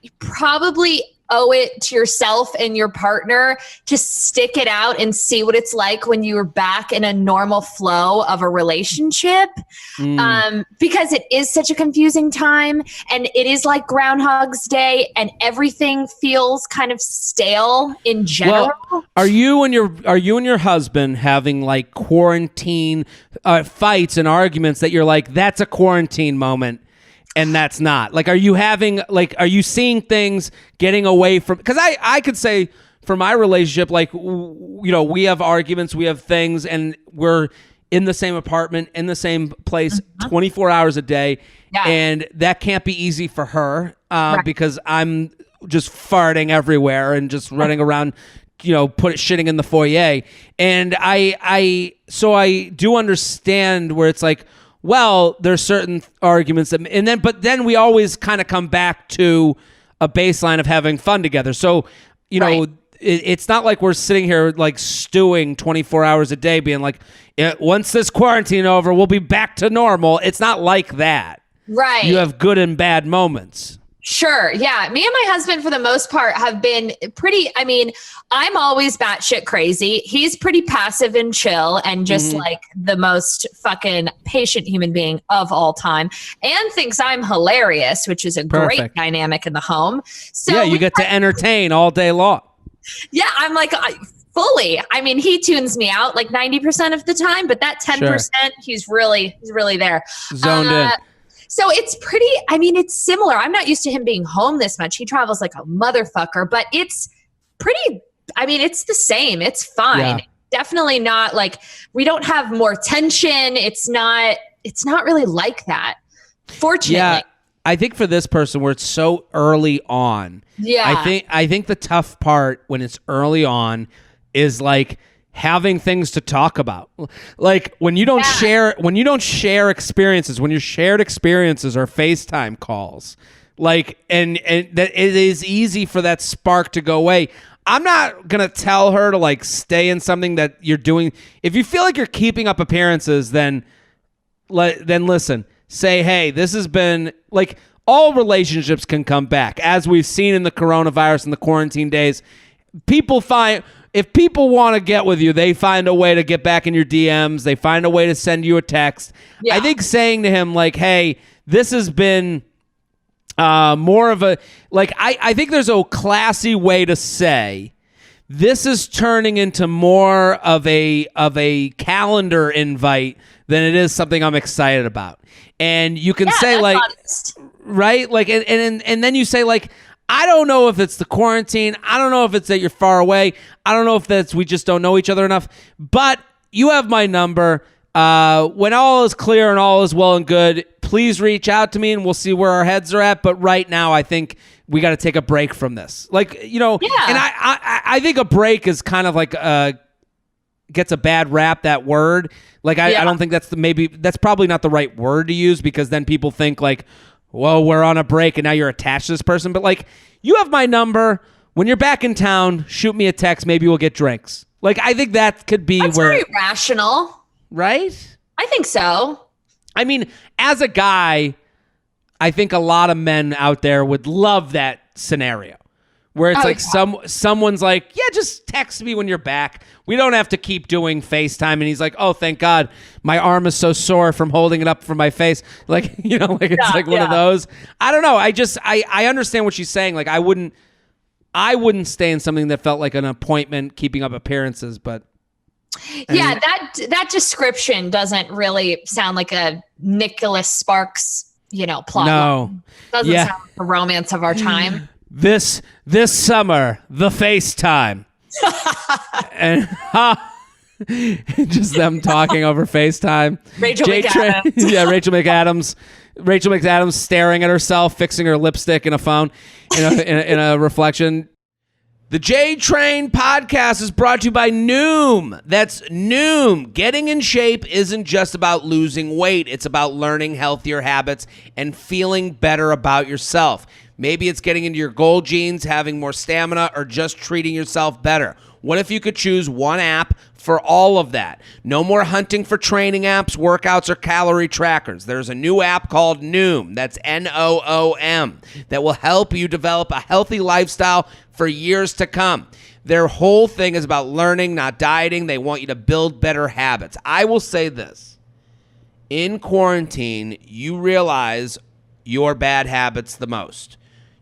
you probably owe it to yourself and your partner to stick it out and see what it's like when you're back in a normal flow of a relationship. Because it is such a confusing time and it is like Groundhog's Day and everything feels kind of stale in general. Well, are you and your husband having like quarantine fights and arguments that you're like, that's a quarantine moment? And that's not like, are you seeing things getting away from, because I could say for my relationship, like, we have arguments, we have things, and we're in the same apartment, in the same place, 24 hours a day. Yeah. And that can't be easy for her because I'm just farting everywhere and just running around, shitting in the foyer. And so I do understand where it's like, well, there's certain arguments but then we always kind of come back to a baseline of having fun together. So, it's not like we're sitting here like stewing 24 hours a day being like, once this quarantine over, we'll be back to normal. It's not like that. Right. You have good and bad moments. Sure. Yeah. Me and my husband, for the most part, have been I'm always batshit crazy. He's pretty passive and chill and just like the most fucking patient human being of all time and thinks I'm hilarious, which is a great dynamic in the home. So yeah, you get to entertain all day long. Yeah. I'm like, fully. He tunes me out like 90% of the time, but that 10%, he's really there. Zoned in. So it's pretty, it's similar. I'm not used to him being home this much. He travels like a motherfucker, but it's pretty, it's the same. It's fine. Yeah. Definitely not like, we don't have more tension. It's not really like that, fortunately. Yeah, I think for this person where it's so early on, I think the tough part when it's early on is like, having things to talk about, like when you don't share experiences, when your shared experiences are FaceTime calls, like and that it is easy for that spark to go away. I'm not gonna tell her to like stay in something that you're doing. If you feel like you're keeping up appearances, then listen. Say, hey, this has been like, all relationships can come back, as we've seen in the coronavirus and the quarantine days. If people want to get with you, they find a way to get back in your DMs. They find a way to send you a text. Yeah. I think saying to him like, hey, this has been more of a, like, I think there's a classy way to say, this is turning into more of a calendar invite than it is something I'm excited about. And you can say like, honest. Right? Like, and then you say like, I don't know if it's the quarantine. I don't know if it's that you're far away. I don't know if that's we just don't know each other enough. But you have my number. When all is clear and all is well and good, please reach out to me and we'll see where our heads are at. But right now, I think we got to take a break from this. Like, and I think a break is kind of like gets a bad rap, that word. Like, I don't think that's probably not the right word to use, because then people think like, whoa, we're on a break and now you're attached to this person. But like, you have my number. When you're back in town, shoot me a text. Maybe we'll get drinks. Like, I think that could be That's very rational. Right? I think so. As a guy, I think a lot of men out there would love that scenario where it's someone's like, yeah, just text me when you're back. We don't have to keep doing FaceTime. And he's like, oh, thank God. My arm is so sore from holding it up for my face. Like, it's one of those. I don't know. I understand what she's saying. Like, I wouldn't stay in something that felt like an appointment, keeping up appearances, but. Yeah, that description doesn't really sound like a Nicholas Sparks, plot. No. Doesn't sound like the romance of our time. This summer, the FaceTime. And just them talking over FaceTime. Rachel McAdams. Rachel McAdams. Rachel McAdams staring at herself, fixing her lipstick in a phone, in a reflection. The J Train podcast is brought to you by Noom. That's Noom. Getting in shape isn't just about losing weight. It's about learning healthier habits and feeling better about yourself. Maybe it's getting into your goal genes, having more stamina, or just treating yourself better. What if you could choose one app for all of that? No more hunting for training apps, workouts, or calorie trackers. There's a new app called Noom. That's Noom. That will help you develop a healthy lifestyle for years to come. Their whole thing is about learning, not dieting. They want you to build better habits. I will say this. In quarantine, you realize your bad habits the most.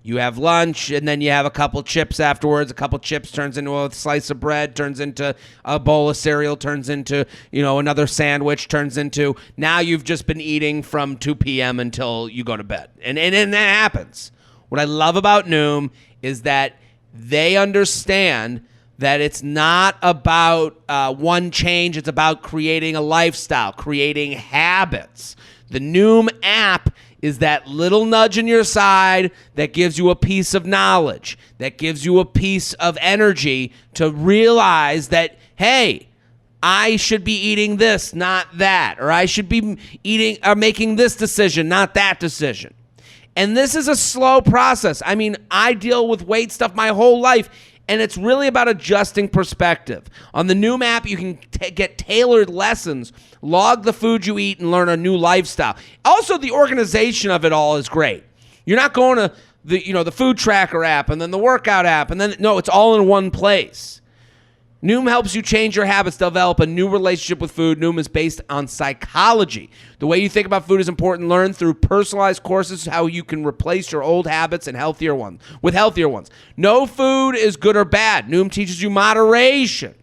You have lunch, and then you have a couple chips afterwards. A couple chips turns into a slice of bread, turns into a bowl of cereal, turns into, another sandwich, turns into, now you've just been eating from 2 p.m. until you go to bed. And that happens. What I love about Noom is that they understand that it's not about one change. It's about creating a lifestyle, creating habits. The Noom app is that little nudge in your side that gives you a piece of knowledge, that gives you a piece of energy to realize that, hey, I should be eating this, not that, or I should be eating or making this decision, not that decision. And this is a slow process. I mean, I deal with weight stuff my whole life, and it's really about adjusting perspective. On the Noom app, you can get tailored lessons, log the food you eat, and learn a new lifestyle. Also, the organization of it all is great. You're not going to the food tracker app and then the workout app, and then no, it's all in one place. Noom helps you change your habits, develop a new relationship with food. Noom is based on psychology. The way you think about food is important. Learn through personalized courses how you can replace your old habits and healthier ones. No food is good or bad. Noom teaches you moderation.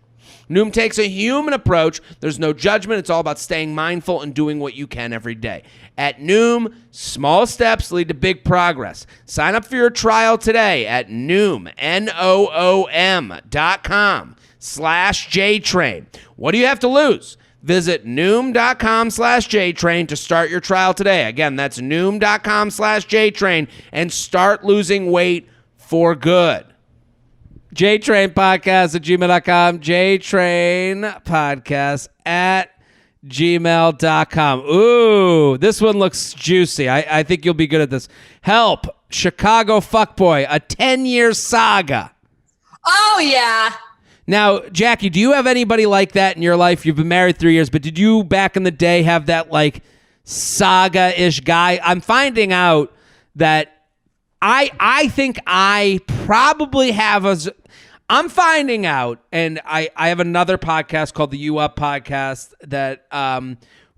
Noom takes a human approach. There's no judgment. It's all about staying mindful and doing what you can every day. At Noom, small steps lead to big progress. Sign up for your trial today at Noom, Noom.com/JTrain. What do you have to lose? Visit Noom.com/JTrain to start your trial today. Again, that's Noom.com/JTrain and start losing weight for good. JTrain Podcast at gmail.com. JTrain Podcast at gmail.com. Ooh, this one looks juicy. I think you'll be good at this. Help, Chicago Fuckboy, a 10-year saga. Oh, yeah. Now, Jackie, do you have anybody like that in your life? You've been married 3 years, but did you back in the day have that like saga-ish guy? I'm finding out that I think I probably have I'm finding out, and I have another podcast called the You Up Podcast that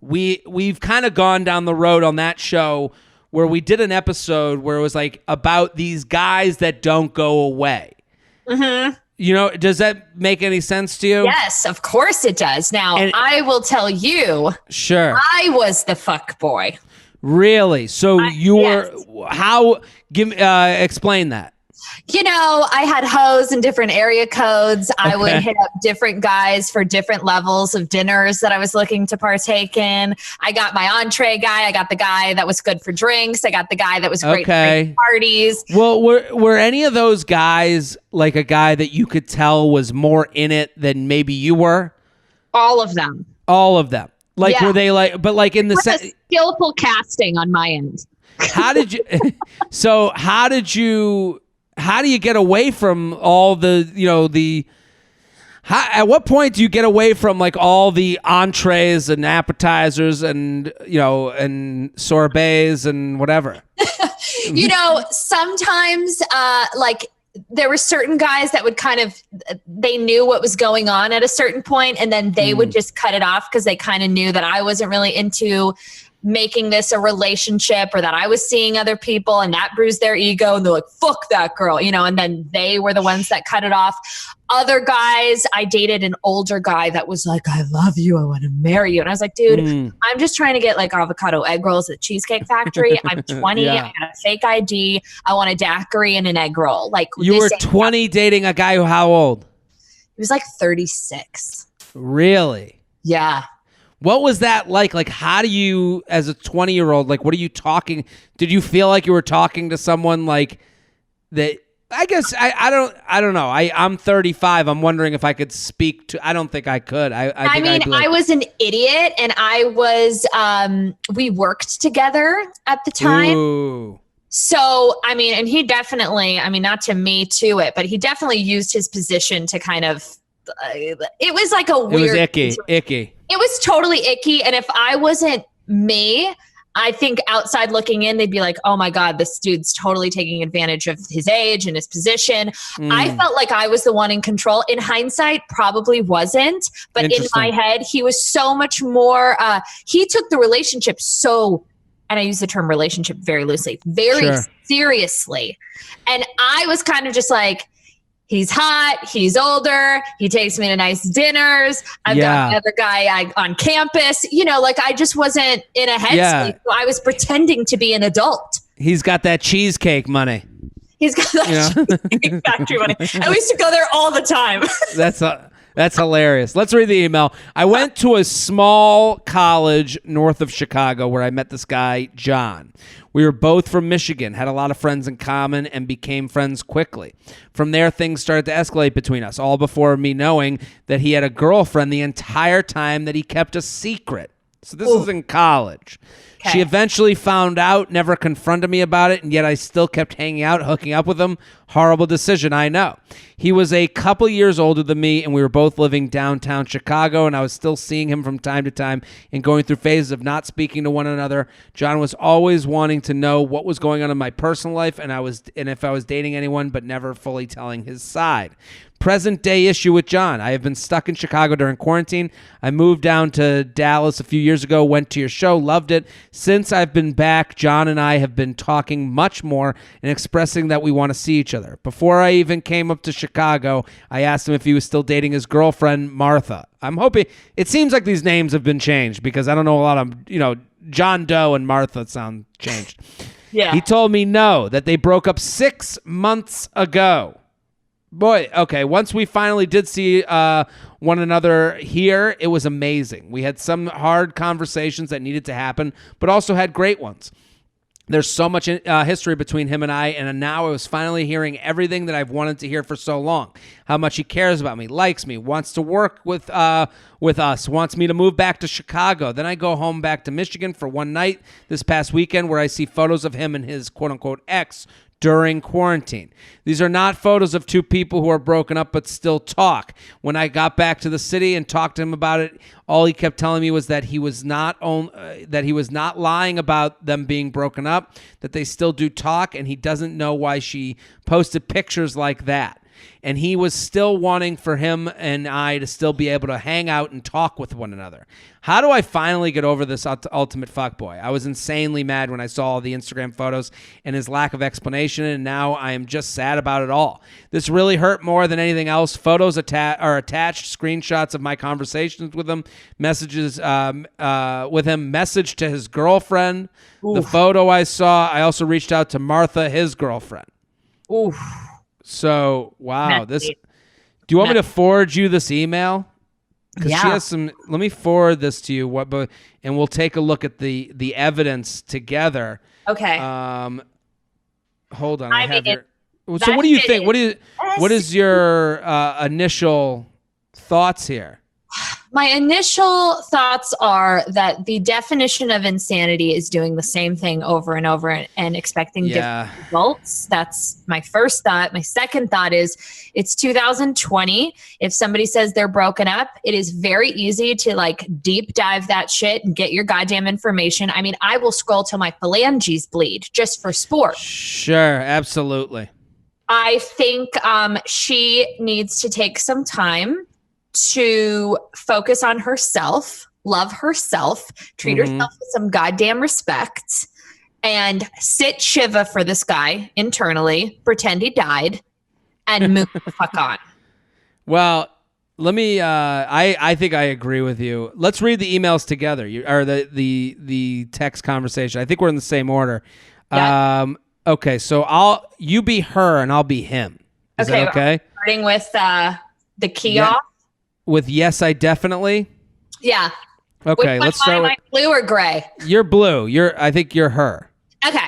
we've kind of gone down the road on that show where we did an episode where it was like about these guys that don't go away. Mm-hmm. Does that make any sense to you? Yes, of course it does. Now, I will tell you. Sure. I was the fuck boy. Really? So yes. How? Explain that. I had hoes in different area codes. I would hit up different guys for different levels of dinners that I was looking to partake in. I got my entree guy. I got the guy that was good for drinks. I got the guy that was great for parties. Well, were any of those guys like a guy that you could tell was more in it than maybe you were? All of them. All of them. Like, were they like, but like in the skillful casting on my end. How did you, how do you get away from all the, at what point do you get away from like all the entrees and appetizers and, and sorbets and whatever? Sometimes, like there were certain guys that would they knew what was going on at a certain point, and then they would just cut it off because they kind of knew that I wasn't really into making this a relationship, or that I was seeing other people, and that bruised their ego, and they're like, fuck that girl, and then they were the ones that cut it off. Other guys, I dated an older guy that was like, I love you, I want to marry you. And I was like, dude, I'm just trying to get like avocado egg rolls at the Cheesecake Factory. I'm 20, I got a fake ID, I want a daiquiri and an egg roll. Like, you were 20 dating a guy who, how old? He was like 36. Really? Yeah. What was that like? Like, how do you, as a 20-year-old, like, what are you talking? Did you feel like you were talking to someone like that? I guess I don't know. I'm 35. I'm wondering if I could speak to. I don't think I could. I mean, I was an idiot, and I was. We worked together at the time. Ooh. So I mean, and he definitely. I mean, not to me to it, but he definitely used his position to kind of. It was like a weird. It was icky. It was totally icky, and if I wasn't me, I think outside looking in, they'd be like, oh my God, this dude's totally taking advantage of his age and his position. I felt like I was the one in control. In hindsight, probably wasn't. But in my head, he was so much more, he took the relationship and I use the term relationship very loosely, very seriously. And I was kind of just like, he's hot, he's older, he takes me to nice dinners, I've got another guy on campus, like I just wasn't in a headspace. So I was pretending to be an adult. He's got that cheesecake money. He's got that cheesecake factory money. And we used to go there all the time. That's hilarious. Let's read the email. I went to a small college north of Chicago where I met this guy, John. We were both from Michigan, had a lot of friends in common, and became friends quickly. From there, things started to escalate between us, all before me knowing that he had a girlfriend the entire time that he kept a secret. So this was in college. Okay. She eventually found out, never confronted me about it, and yet I still kept hanging out, hooking up with him. Horrible decision, I know. He was a couple years older than me, and we were both living downtown Chicago, and I was still seeing him from time to time and going through phases of not speaking to one another. John was always wanting to know what was going on in my personal life, and if I was dating anyone, but never fully telling his side. Present day issue with John. I have been stuck in Chicago during quarantine. I moved down to Dallas a few years ago, went to your show, loved it. Since I've been back, John and I have been talking much more and expressing that we want to see each other. Before I even came up to Chicago, I asked him if he was still dating his girlfriend, Martha. I'm hoping, it seems like these names have been changed because I don't know a lot of, John Doe and Martha sound changed. Yeah. He told me no, that they broke up 6 months ago. Boy, okay, once we finally did see one another here, it was amazing. We had some hard conversations that needed to happen, but also had great ones. There's so much history between him and I, and now I was finally hearing everything that I've wanted to hear for so long. How much he cares about me, likes me, wants to work with us, wants me to move back to Chicago. Then I go home back to Michigan for one night this past weekend where I see photos of him and his quote-unquote ex during quarantine. These are not photos of two people who are broken up but still talk. When I got back to the city and talked to him about it, all he kept telling me was that he was not lying about them being broken up, that they still do talk, and he doesn't know why she posted pictures like that. And he was still wanting for him and I to still be able to hang out and talk with one another. How do I finally get over this ultimate fuckboy? I was insanely mad when I saw all the Instagram photos and his lack of explanation, and now I am just sad about it all. This really hurt more than anything else. Photos are attached, screenshots of my conversations with him, messages with him, message to his girlfriend. Oof. The photo I saw, I also reached out to Martha, his girlfriend. Oof. So, wow. Do you want me to forward you this email? Because she has some. Let me forward this to you. And we'll take a look at the evidence together. Okay. Hold on. So, what do you think? What is your initial thoughts here? My initial thoughts are that the definition of insanity is doing the same thing over and over and expecting different results. That's my first thought. My second thought is it's 2020. If somebody says they're broken up, it is very easy to deep dive that shit and get your goddamn information. I mean, I will scroll till my phalanges bleed just for sport. Sure, absolutely. I think she needs to take some time to focus on herself, love herself, treat herself with some goddamn respect, and sit Shiva for this guy internally, pretend he died, and move the fuck on. Well, let me. I think I agree with you. Let's read the emails together, or the text conversation. I think we're in the same order. Yeah. Okay, so you be her and I'll be him. Is that okay? Starting with the key off. With yes, I definitely. Yeah. Okay, let's start. Am I blue or gray? You're blue. I think you're her. Okay.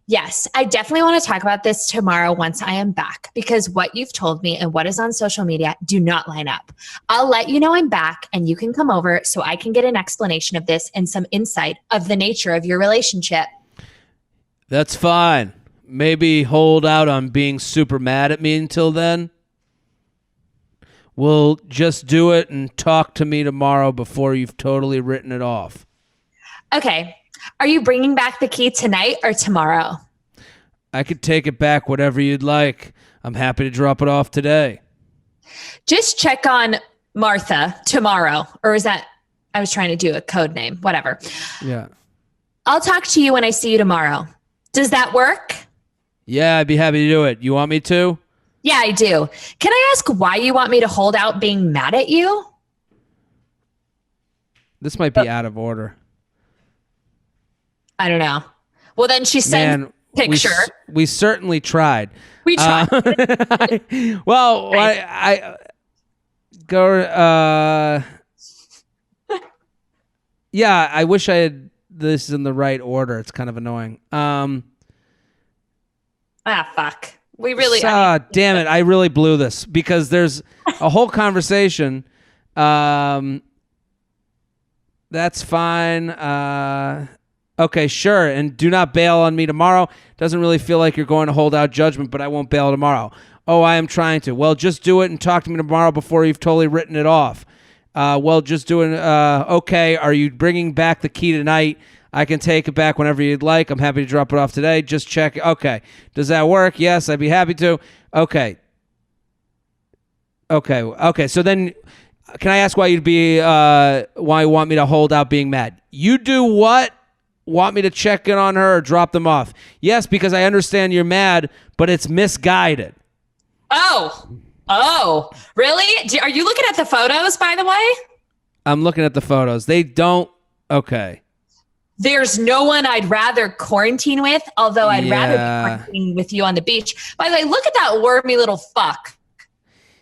Yes, I definitely want to talk about this tomorrow once I am back, because what you've told me and what is on social media do not line up. I'll let you know I'm back and you can come over so I can get an explanation of this and some insight of the nature of your relationship. That's fine. Maybe hold out on being super mad at me until then. We'll just do it and talk to me tomorrow before you've totally written it off. Okay. Are you bringing back the key tonight or tomorrow? I could take it back, whatever you'd like. I'm happy to drop it off today. Just check on Martha tomorrow. Or is that, I was trying to do a code name, whatever. Yeah. I'll talk to you when I see you tomorrow. Does that work? Yeah, I'd be happy to do it. You want me to? Yeah, I do. Can I ask why you want me to hold out being mad at you? This might be out of order. I don't know. Well, then she sent a picture. We certainly tried. We tried. Well, I go. Yeah, I wish I had this in the right order. It's kind of annoying. Fuck. We really. Damn it! I really blew this because there's a whole conversation. That's fine. Okay, sure. And do not bail on me tomorrow. Doesn't really feel like you're going to hold out judgment, but I won't bail tomorrow. Oh, I am trying to. Well, just do it and talk to me tomorrow before you've totally written it off. Well, just doing. Okay, are you bringing back the key tonight? I can take it back whenever you'd like. I'm happy to drop it off today. Just check. Okay. Does that work? Yes, I'd be happy to. Okay. So then, can I ask why why you want me to hold out being mad? You do what? Want me to check in on her or drop them off? Yes, because I understand you're mad, but it's misguided. Oh, really? Are you looking at the photos, by the way? I'm looking at the photos. They don't. Okay. There's no one I'd rather quarantine with, although I'd rather be quarantining with you on the beach. By the way, look at that wormy little fuck.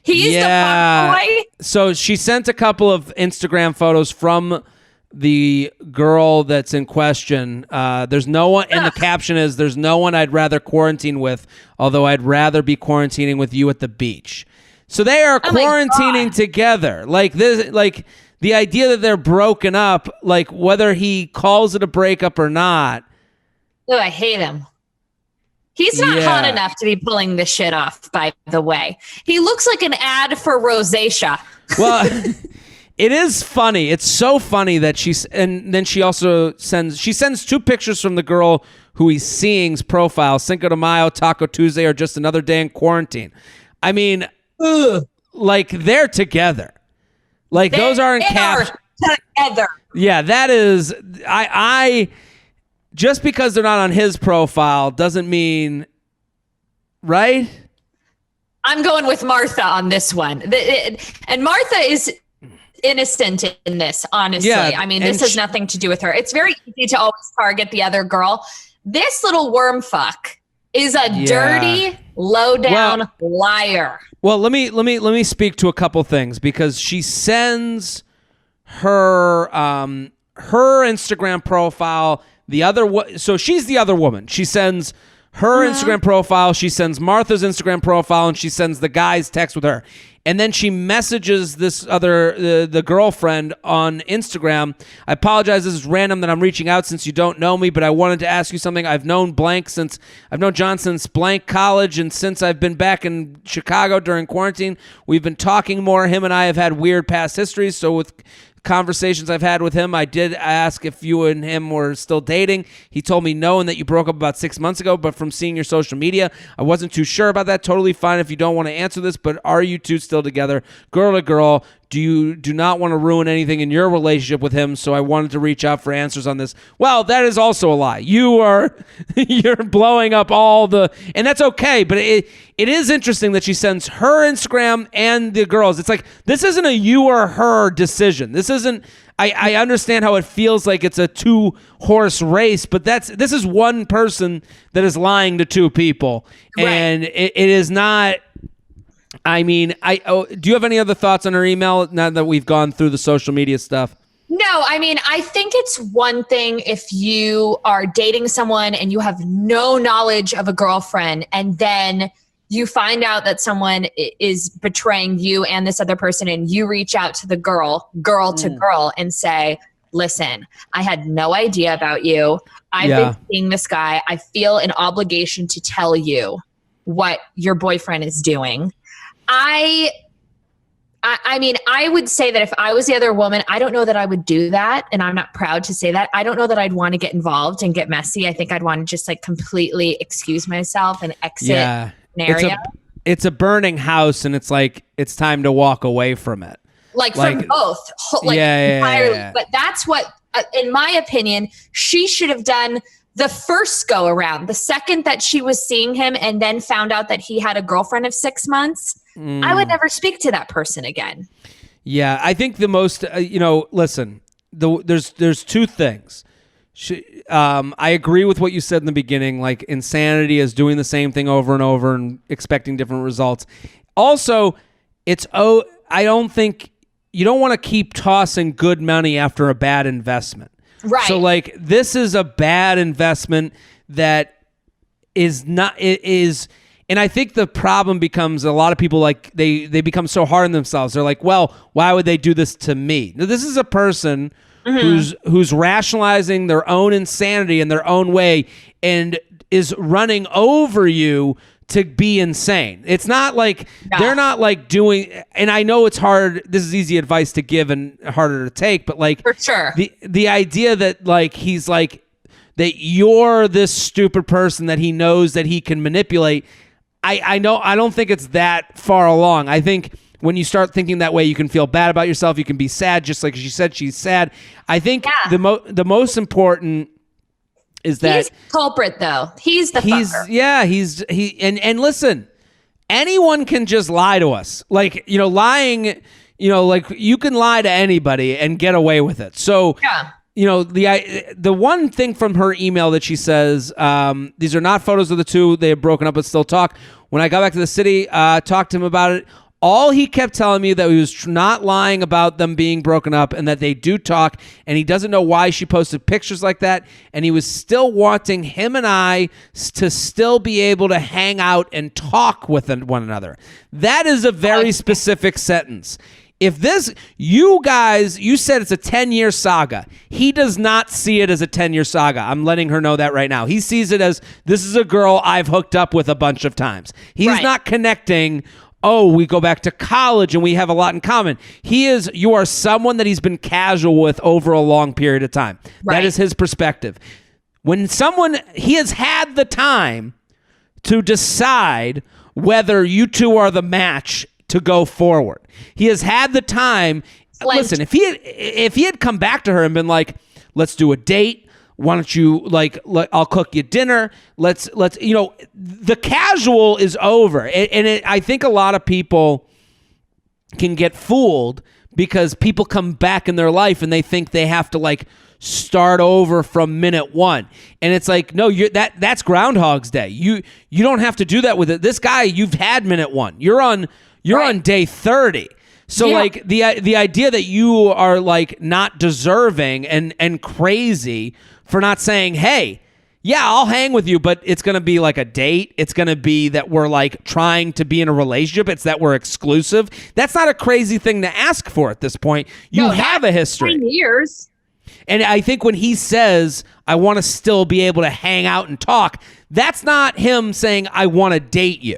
He's the fuck boy. So she sent a couple of Instagram photos from the girl that's in question. There's no one, and the caption is, "There's no one I'd rather quarantine with, although I'd rather be quarantining with you at the beach." So they are quarantining together. Like this, like the idea that they're broken up, like whether he calls it a breakup or not. Oh, I hate him. He's not hot enough to be pulling this shit off, by the way. He looks like an ad for rosacea. Well, it is funny. It's so funny that and then she also sends two pictures from the girl who he's seeing's profile, Cinco de Mayo, Taco Tuesday, or just another day in quarantine. I mean, like they're together. Like those aren't captions. Together. Yeah, that is. I just because they're not on his profile doesn't mean, right? I'm going with Martha on this one, and Martha is innocent in this. Honestly, I mean, this has nothing to do with her. It's very easy to always target the other girl. This little worm fuck is a dirty, low down liar. Well, let me speak to a couple things, because she sends her Instagram profile, so she's the other woman. She sends her Instagram profile, she sends Martha's Instagram profile, and she sends the guy's text with her. And then she messages this other, the girlfriend on Instagram. I apologize, this is random that I'm reaching out since you don't know me, but I wanted to ask you something. I've known John since blank college, and since I've been back in Chicago during quarantine, we've been talking more. Him and I have had weird past histories, so with conversations I've had with him. I did ask if you and him were still dating. He told me no and that you broke up about 6 months ago, but from seeing your social media, I wasn't too sure about that. Totally fine if you don't want to answer this, but are you two still together? Girl to girl, do not want to ruin anything in your relationship with him, so I wanted to reach out for answers on this. Well, that is also a lie. You're blowing up all the, and that's okay, but it is interesting that she sends her Instagram and the girls. It's like, this isn't a you or her decision. This isn't, I understand how it feels like it's a 2-horse race, but this is one person that is lying to 2 people. Right. And it is not, I mean, do you have any other thoughts on her email now that we've gone through the social media stuff? No, I mean, I think it's one thing if you are dating someone and you have no knowledge of a girlfriend, and then you find out that someone is betraying you and this other person, and you reach out to the girl to girl, and say, listen, I had no idea about you. I've been seeing this guy. I feel an obligation to tell you what your boyfriend is doing. I mean, I would say that if I was the other woman, I don't know that I would do that. And I'm not proud to say that. I don't know that I'd want to get involved and get messy. I think I'd want to just like completely excuse myself and exit an area. It's a burning house, and it's like, it's time to walk away from it. Like from both. Entirely. Yeah. But that's what, in my opinion, she should have done the first go around. The second that she was seeing him and then found out that he had a girlfriend of 6 months, I would never speak to that person again. Yeah, I think the most, listen, there's 2 things. I agree with what you said in the beginning, like insanity is doing the same thing over and over and expecting different results. Also, I don't think, you don't want to keep tossing good money after a bad investment. Right. So like, this is a bad investment that is not, it is. And I think the problem becomes a lot of people, like they become so hard on themselves. They're like, well, why would they do this to me? Now, this is a person who's rationalizing their own insanity in their own way and is running over you to be insane. It's not like they're not like doing, and I know it's hard. This is easy advice to give and harder to take, but like, for sure, the idea that like, he's like, that you're this stupid person that he knows that he can manipulate. I don't think it's that far along. I think when you start thinking that way, you can feel bad about yourself. You can be sad, just like she said, she's sad. I think the most important is that he's the culprit, though. He's the fucker. And listen, anyone can just lie to us. Like, lying, like you can lie to anybody and get away with it. So, the one thing from her email that she says, these are not photos of the 2. They have broken up but still talk. When I got back to the city, talked to him about it. All he kept telling me that he was not lying about them being broken up and that they do talk, and he doesn't know why she posted pictures like that, and he was still wanting him and I to still be able to hang out and talk with one another. That is a very specific sentence. If this, you said it's a 10-year saga. He does not see it as a 10-year saga. I'm letting her know that right now. He sees it as, this is a girl I've hooked up with a bunch of times. He's not connecting, we go back to college and we have a lot in common. You are someone that he's been casual with over a long period of time. Right. That is his perspective. He has had the time to decide whether you two are the match to go forward. He has had the time. Listen, if he had come back to her and been like, let's do a date. Why don't you I'll cook you dinner. Let's the casual is over. I think a lot of people can get fooled because people come back in their life and they think they have to start over from minute 1. And it's like, no, that's Groundhog's Day. You don't have to do that with it. This guy, you've had minute 1. You're on day 30. So the idea that you are not deserving and crazy for not saying, hey, yeah, I'll hang with you, but it's going to be like a date. It's going to be that we're trying to be in a relationship. It's that we're exclusive. That's not a crazy thing to ask for at this point. You have a history. 9 years. And I think when he says, I want to still be able to hang out and talk, that's not him saying, I want to date you.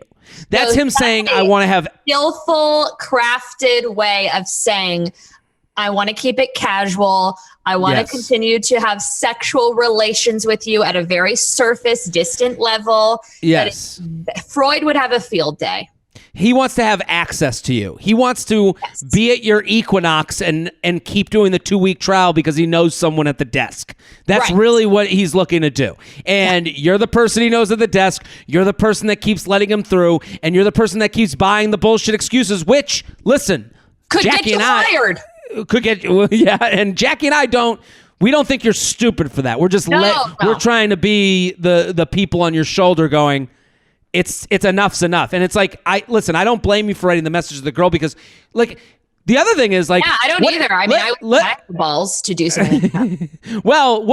That's him saying, I want to have... skillful, crafted way of saying, I want to keep it casual. I want to continue to have sexual relations with you at a very surface, distant level. Yes. Freud would have a field day. He wants to have access to you. He wants to be at your equinox and keep doing the 2-week trial because he knows someone at the desk. That's really what he's looking to do. And you're the person he knows at the desk. You're the person that keeps letting him through. And you're the person that keeps buying the bullshit excuses, which, listen, could Jackie get you fired. Could get, and Jackie and I don't think you're stupid for that. We're just we're trying to be the people on your shoulder going, it's enough's enough. And it's like, I don't blame you for writing the message to the girl because, like, the other thing is, like, I don't either. I mean, I would have the balls to do something. Well,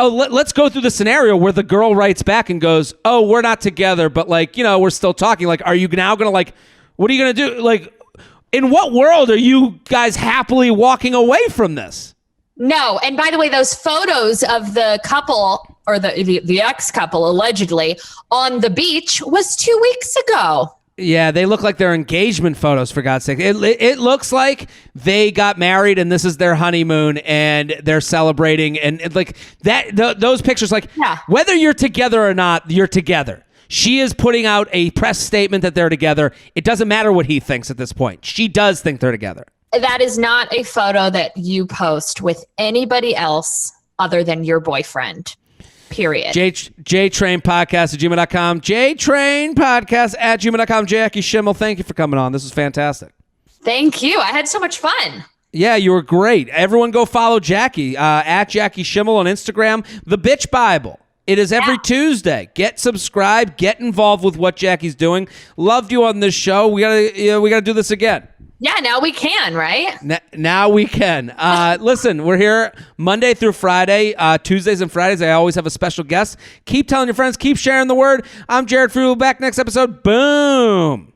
let's go through the scenario where the girl writes back and goes, "Oh, we're not together, but, like, we're still talking. Like, are you now gonna, like, what are you gonna do? Like, in what world are you guys happily walking away from this?" No. And by the way, those photos of the couple or the ex-couple allegedly on the beach was 2 weeks ago. Yeah, they look like they're engagement photos, for God's sake. It looks like they got married and this is their honeymoon and they're celebrating. And like that, those pictures, like, whether you're together or not, you're together. She is putting out a press statement that they're together. It doesn't matter what he thinks at this point. She does think they're together. That is not a photo that you post with anybody else other than your boyfriend. Period. JTrainPodcast@gmail.com. JTrainPodcast@gmail.com. Jackie Schimmel, thank you for coming on. This was fantastic. Thank you. I had so much fun. Yeah, you were great. Everyone go follow Jackie at Jackie Schimmel on Instagram. The Bitch Bible. It is every Tuesday. Get subscribed. Get involved with what Jackie's doing. Loved you on this show. We gotta do this again. Yeah, now we can, right? Now we can. Listen, we're here Monday through Friday. Tuesdays and Fridays, I always have a special guest. Keep telling your friends. Keep sharing the word. I'm Jared Freid. We'll be back next episode. Boom.